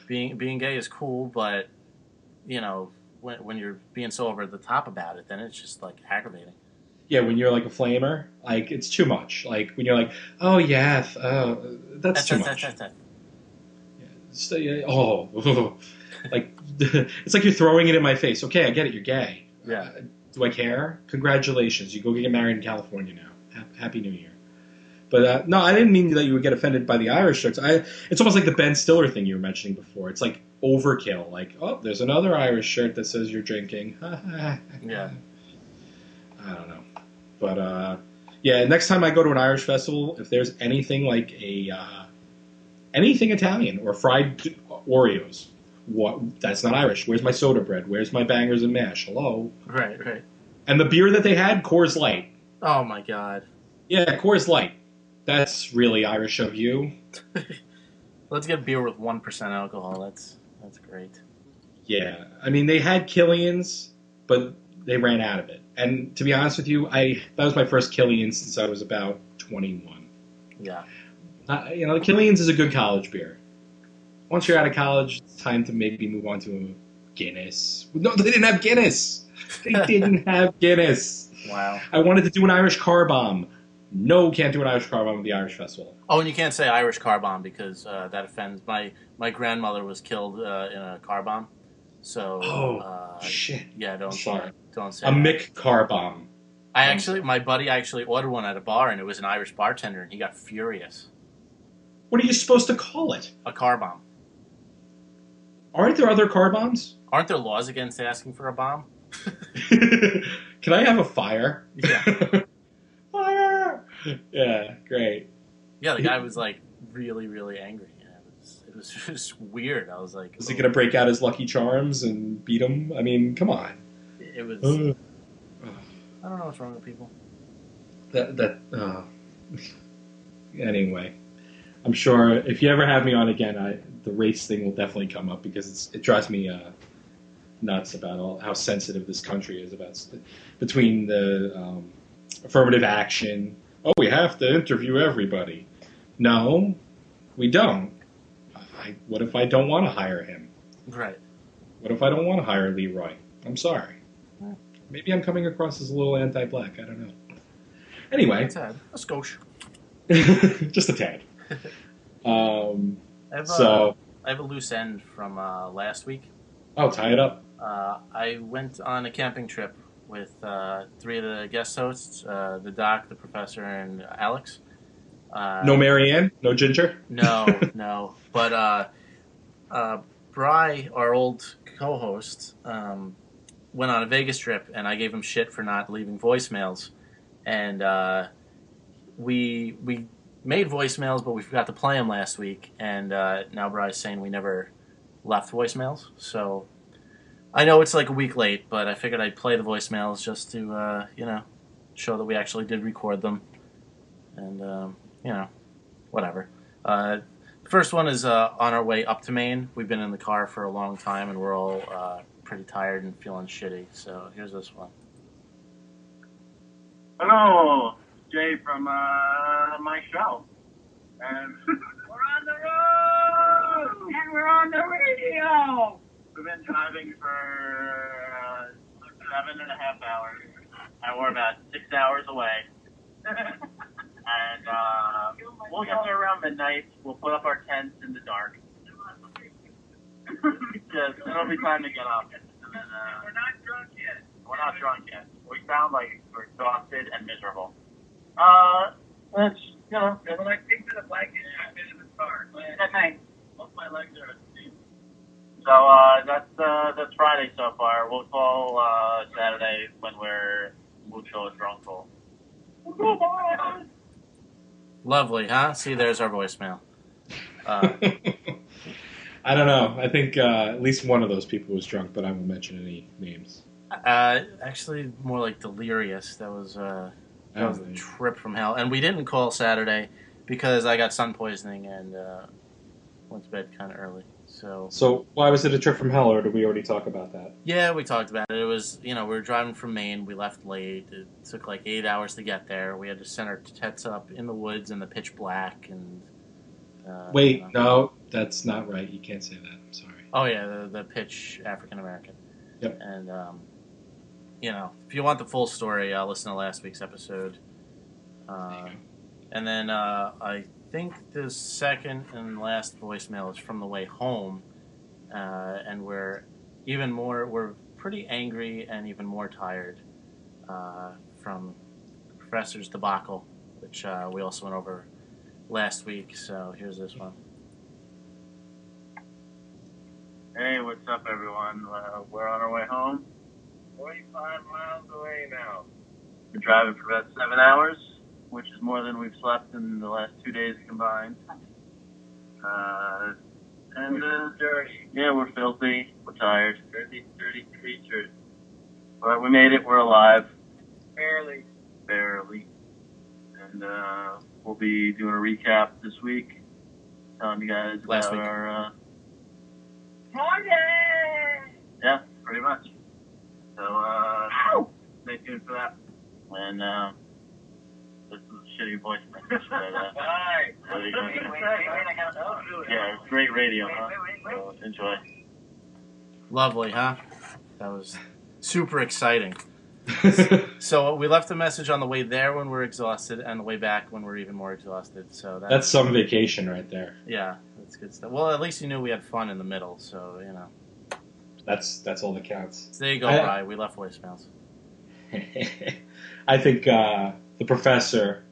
Being gay is cool, but, you know, when you're being so over the top about it, then it's just, like, aggravating. Yeah, when you're like a flamer, like, it's too much. Like, when you're like, oh, yeah, that's too much. Like, it's like you're throwing it in my face. Okay, I get it, you're gay. Yeah. Do I care? Congratulations, you go get married in California now. Happy New Year. But, no, I didn't mean that you would get offended by the Irish jokes. It's almost like the Ben Stiller thing you were mentioning before. It's like overkill. Like, oh, there's another Irish shirt that says you're drinking. Yeah. I don't know. But, yeah, next time I go to an Irish festival, if there's anything like anything Italian or fried Oreos, that's not Irish. Where's my soda bread? Where's my bangers and mash? Hello? Right. And the beer that they had, Coors Light. Oh, my God. Yeah, Coors Light. That's really Irish of you. Let's get beer with 1% alcohol. That's great. Yeah. I mean, they had Killian's, but they ran out of it. And to be honest with you, that was my first Killian's since I was about 21. Yeah. You know, Killian's is a good college beer. Once you're out of college, it's time to maybe move on to a Guinness. No, they didn't have Guinness. They didn't have Guinness. Wow. I wanted to do an Irish car bomb. No, can't do an Irish car bomb at the Irish Festival. Oh, and you can't say Irish car bomb because that offends. My grandmother was killed in a car bomb. So, shit. Yeah, don't say a Mick car bomb. My buddy actually ordered one at a bar, and it was an Irish bartender, and he got furious. What are you supposed to call it? A car bomb. Aren't there other car bombs? Aren't there laws against asking for a bomb? Can I have a fire? Yeah. Fire! Yeah, great. Yeah, the guy was like really, really angry. Yeah, it was just weird. I was like, Is he gonna break out his Lucky Charms and beat him? I mean, come on. it was. I don't know what's wrong with people. Anyway, I'm sure if you ever have me on again, the race thing will definitely come up because it drives me nuts about how sensitive this country is between the affirmative action. Oh, we have to interview everybody. No, we don't. What if I don't want to hire him? Right. What if I don't want to hire Leroy? I'm sorry. Yeah. Maybe I'm coming across as a little anti-black. I don't know. Anyway. A tad. A skosh. Just a tad. I have a loose end from last week. Oh, tie it up. I went on a camping trip with 3 of the guest hosts, the doc, the professor, and Alex. No Marianne? No Ginger? No. But Bri, our old co-host, went on a Vegas trip, and I gave him shit for not leaving voicemails. And we made voicemails, but we forgot to play them last week. And now Bri's saying we never left voicemails. So I know it's like a week late, but I figured I'd play the voicemails just to, show that we actually did record them. And, whatever. The first one is on our way up to Maine. We've been in the car for a long time, and we're all pretty tired and feeling shitty. So here's this one. Hello, Jay from my show. And we're on the road! And we're on the radio! We've been driving for 7.5 hours. And we're about 6 hours away. And we'll get there around midnight. We'll put up our tents in the dark. Because it'll be time to get up. And then, we're not drunk yet. We're not drunk yet. We sound like we're exhausted and miserable. It's, when I stick to the blanket, I've been in the car. At night. Both my legs are asleep. So, that's Friday so far. We'll call, Saturday when we're mucho drunko. Lovely, huh? See, there's our voicemail. I don't know. I think at least one of those people was drunk, but I won't mention any names. Actually, more like delirious. That was a trip from hell. And we didn't call Saturday because I got sun poisoning and went to bed kind of early. So why was it a trip from hell, or did we already talk about that? Yeah, we talked about it. It was, we were driving from Maine. We left late. It took like 8 hours to get there. We had to send our tents up in the woods in the pitch black. And wait, no, that's not right. You can't say that. I'm sorry. Oh yeah, the pitch African American. Yep. And if you want the full story, listen to last week's episode. And then I think the second and last voicemail is from the way home, and we're pretty angry and even more tired from the professor's debacle, which we also went over last week. So here's this one. Hey, what's up, everyone? We're on our way home. 45 miles away now. We're driving for about 7 hours, which is more than we've slept in the last 2 days combined. We're dirty. Yeah, we're filthy. We're tired. Dirty creatures. But we made it. We're alive. Barely. And we'll be doing a recap this week, telling you guys about our... Party! Yeah, pretty much. So, stay tuned for that. And, this is a shitty voice message, but, yeah, it's great radio, huh? So, enjoy. Lovely, huh? That was super exciting. So we left a message on the way there when we're exhausted, and the way back when we're even more exhausted. So that's some vacation right there. Yeah, that's good stuff. Well, at least you knew we had fun in the middle, so That's all that counts. So there you go, Bri. We left voicemails. I think the professor.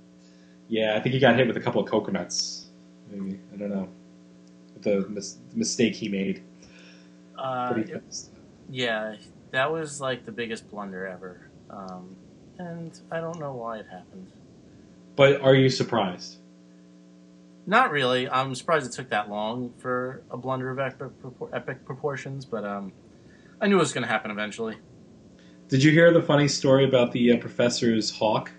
Yeah, I think he got hit with a couple of coconuts. Maybe, I don't know. The mistake he made. Yeah, That was like the biggest blunder ever. And I don't know why it happened. But are you surprised? Not really. I'm surprised it took that long for a blunder of epic proportions, but I knew it was going to happen eventually. Did you hear the funny story about the professor's hawk?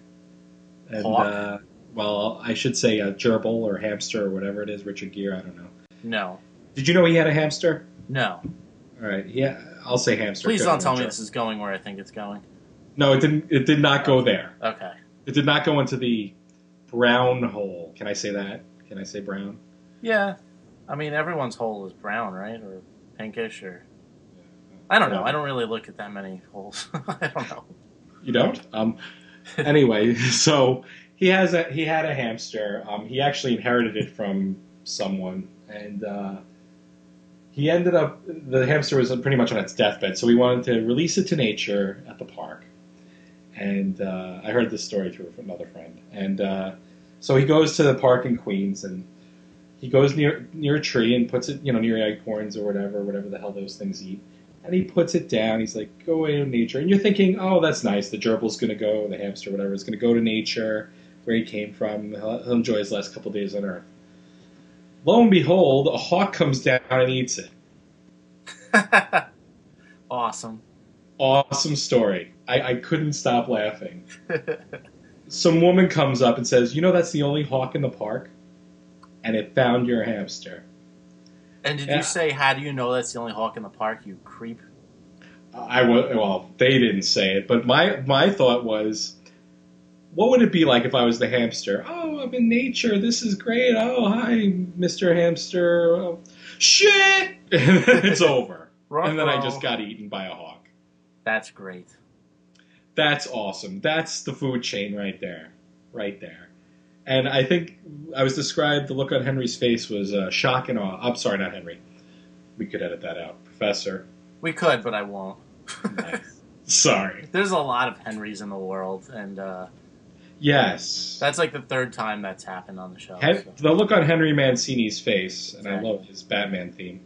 And, Hawk? Well, I should say a gerbil or hamster or whatever it is, Richard Gere, I don't know. No. Did you know he had a hamster? No. All right, yeah, I'll say hamster. Please don't tell me this is going where I think it's going. No, it didn't. It did not go there. Okay. It did not go into the brown hole. Can I say that? Can I say brown? Yeah. I mean, everyone's hole is brown, right? Or pinkish, or... I don't know. I don't really look at that many holes. I don't know. You don't? Anyway, so he had a hamster. He actually inherited it from someone, and he ended up... The hamster was pretty much on its deathbed, so he wanted to release it to nature at the park. And I heard this story through another friend. And so he goes to the park in Queens, and he goes near a tree and puts it, near acorns or whatever the hell those things eat. And he puts it down. He's like, go away to nature. And you're thinking, oh, that's nice. The gerbil's going to go, the hamster, whatever, is going to go to nature, where he came from. He'll enjoy his last couple days on Earth. Lo and behold, a hawk comes down and eats it. Awesome. Awesome story. I couldn't stop laughing. Some woman comes up and says, that's the only hawk in the park? And it found your hamster. And did you say, how do you know that's the only hawk in the park, you creep? Well, they didn't say it, but my thought was, what would it be like if I was the hamster? Oh, I'm in nature. This is great. Oh, hi, Mr. Hamster. Oh, shit! And then it's over. And then I just got eaten by a hawk. That's great. That's awesome. That's the food chain right there. Right there. And I think I was described, the look on Henry's face was shock and awe. I'm sorry, not Henry. We could edit that out. Professor. We could, but I won't. Nice. Sorry. There's a lot of Henrys in the world, and yes. That's like the third time that's happened on the show. The look on Henry Mancini's face, and I love his Batman theme,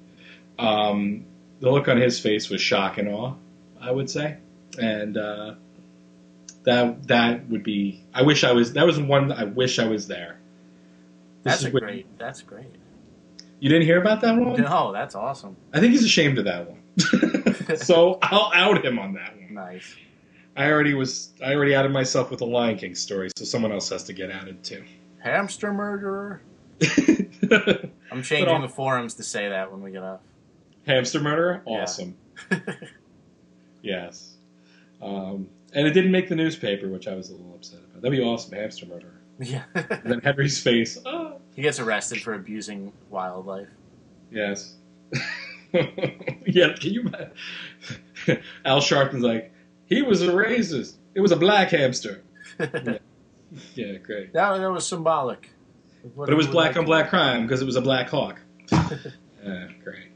the look on his face was shock and awe, I would say. And that would be... that was one I wish I was there. That's great. You didn't hear about that one? No, that's awesome. I think he's ashamed of that one. So I'll out him on that one. Nice. I already outed myself with the Lion King story, so someone else has to get outed too. Hamster murderer. I'm changing the forums to say that when we get off. Hamster murderer? Awesome. Yeah. Yes. And it didn't make the newspaper, which I was a little upset about. That'd be awesome, hamster murderer. Yeah. And then Henry's face. Oh. He gets arrested for abusing wildlife. Yes. Yeah, can you imagine? Al Sharpton's like, he was a racist. It was a black hamster. Yeah, great. That was symbolic. But it was black on black crime because it was a black hawk. Great.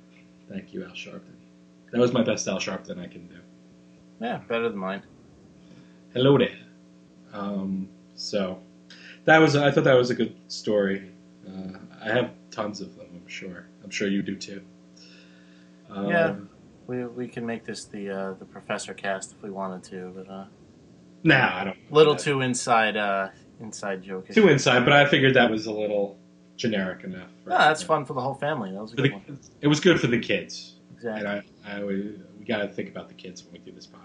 Thank you, Al Sharpton. That was my best Al Sharpton I can do. Yeah, better than mine. Hello there. So I thought that was a good story. I have tons of them, I'm sure. I'm sure you do too. Yeah, we can make this the Professor cast if we wanted to, but nah, I don't. Little too inside joke. Too inside, but I figured that was a little generic enough. No, that's fun for the whole family. That was a good one. It was good for the kids. Exactly. And we got to think about the kids when we do this podcast.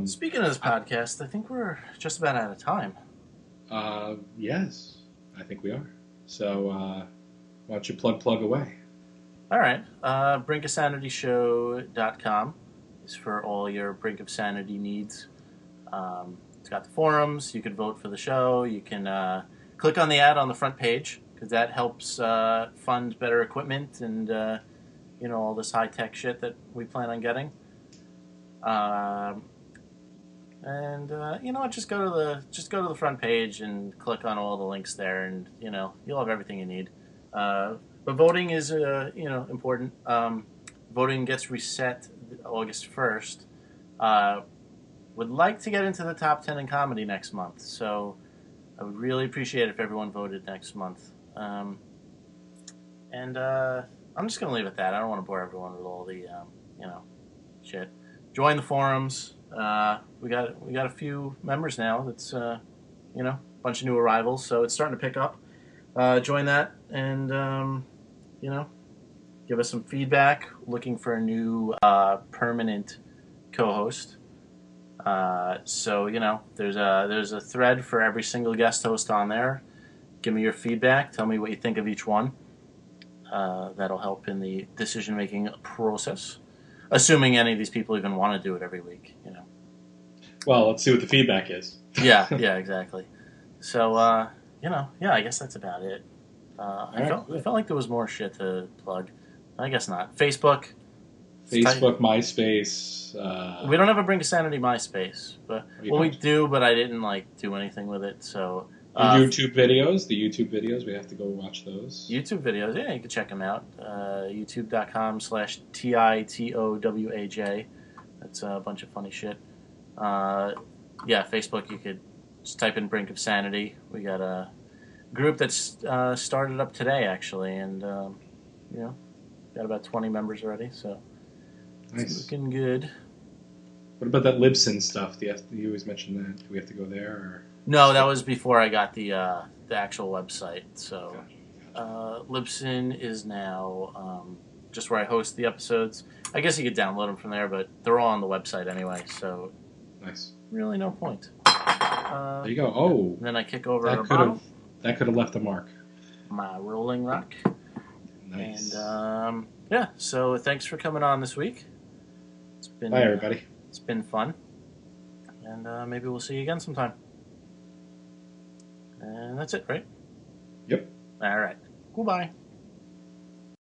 Speaking of this podcast, I think we're just about out of time. Yes, I think we are. So why don't you plug away? All right. BrinkOfSanityShow.com is for all your Brink of Sanity needs. It's got the forums. You can vote for the show. You can click on the ad on the front page because that helps fund better equipment and all this high-tech shit that we plan on getting. Just go to the front page and click on all the links there, and you'll have everything you need. But voting is important. Voting gets reset August 1st. Would like to get into the top 10 in comedy next month, so I would really appreciate it if everyone voted next month. I'm just going to leave it at that. I don't want to bore everyone with all the shit. Join the forums. We got a few members now. That's a bunch of new arrivals, so it's starting to pick up. Join that, and give us some feedback. Looking for a new permanent co-host. So there's a thread for every single guest host on there. Give me your feedback. Tell me what you think of each one. That'll help in the decision-making process. Assuming any of these people even want to do it every week, Well, let's see what the feedback is. Yeah, exactly. So, I guess that's about it. I felt like there was more shit to plug. I guess not. Facebook, MySpace. We don't have a Brink of Sanity MySpace, but we do. But I didn't do anything with it. So YouTube videos, the YouTube videos, we have to go watch those. YouTube videos, yeah, you can check them out. YouTube.com/TITOWAJ. That's a bunch of funny shit. Facebook, you could just type in Brink of Sanity. We got a group that's started up today, actually, and got about 20 members already, so nice. It's looking good. What about that Libsyn stuff? You always mention that. Do we have to go there? Or? No, that was before I got the actual website. So Libsyn is now just where I host the episodes. I guess you could download them from there, but they're all on the website anyway, so nice. Really no point. There you go. Oh. Then I kick over that could have left a mark. My Rolling Rock. Nice. And so thanks for coming on this week. Bye, everybody. It's been fun. And maybe we'll see you again sometime. And that's it, right? Yep. All right. Goodbye.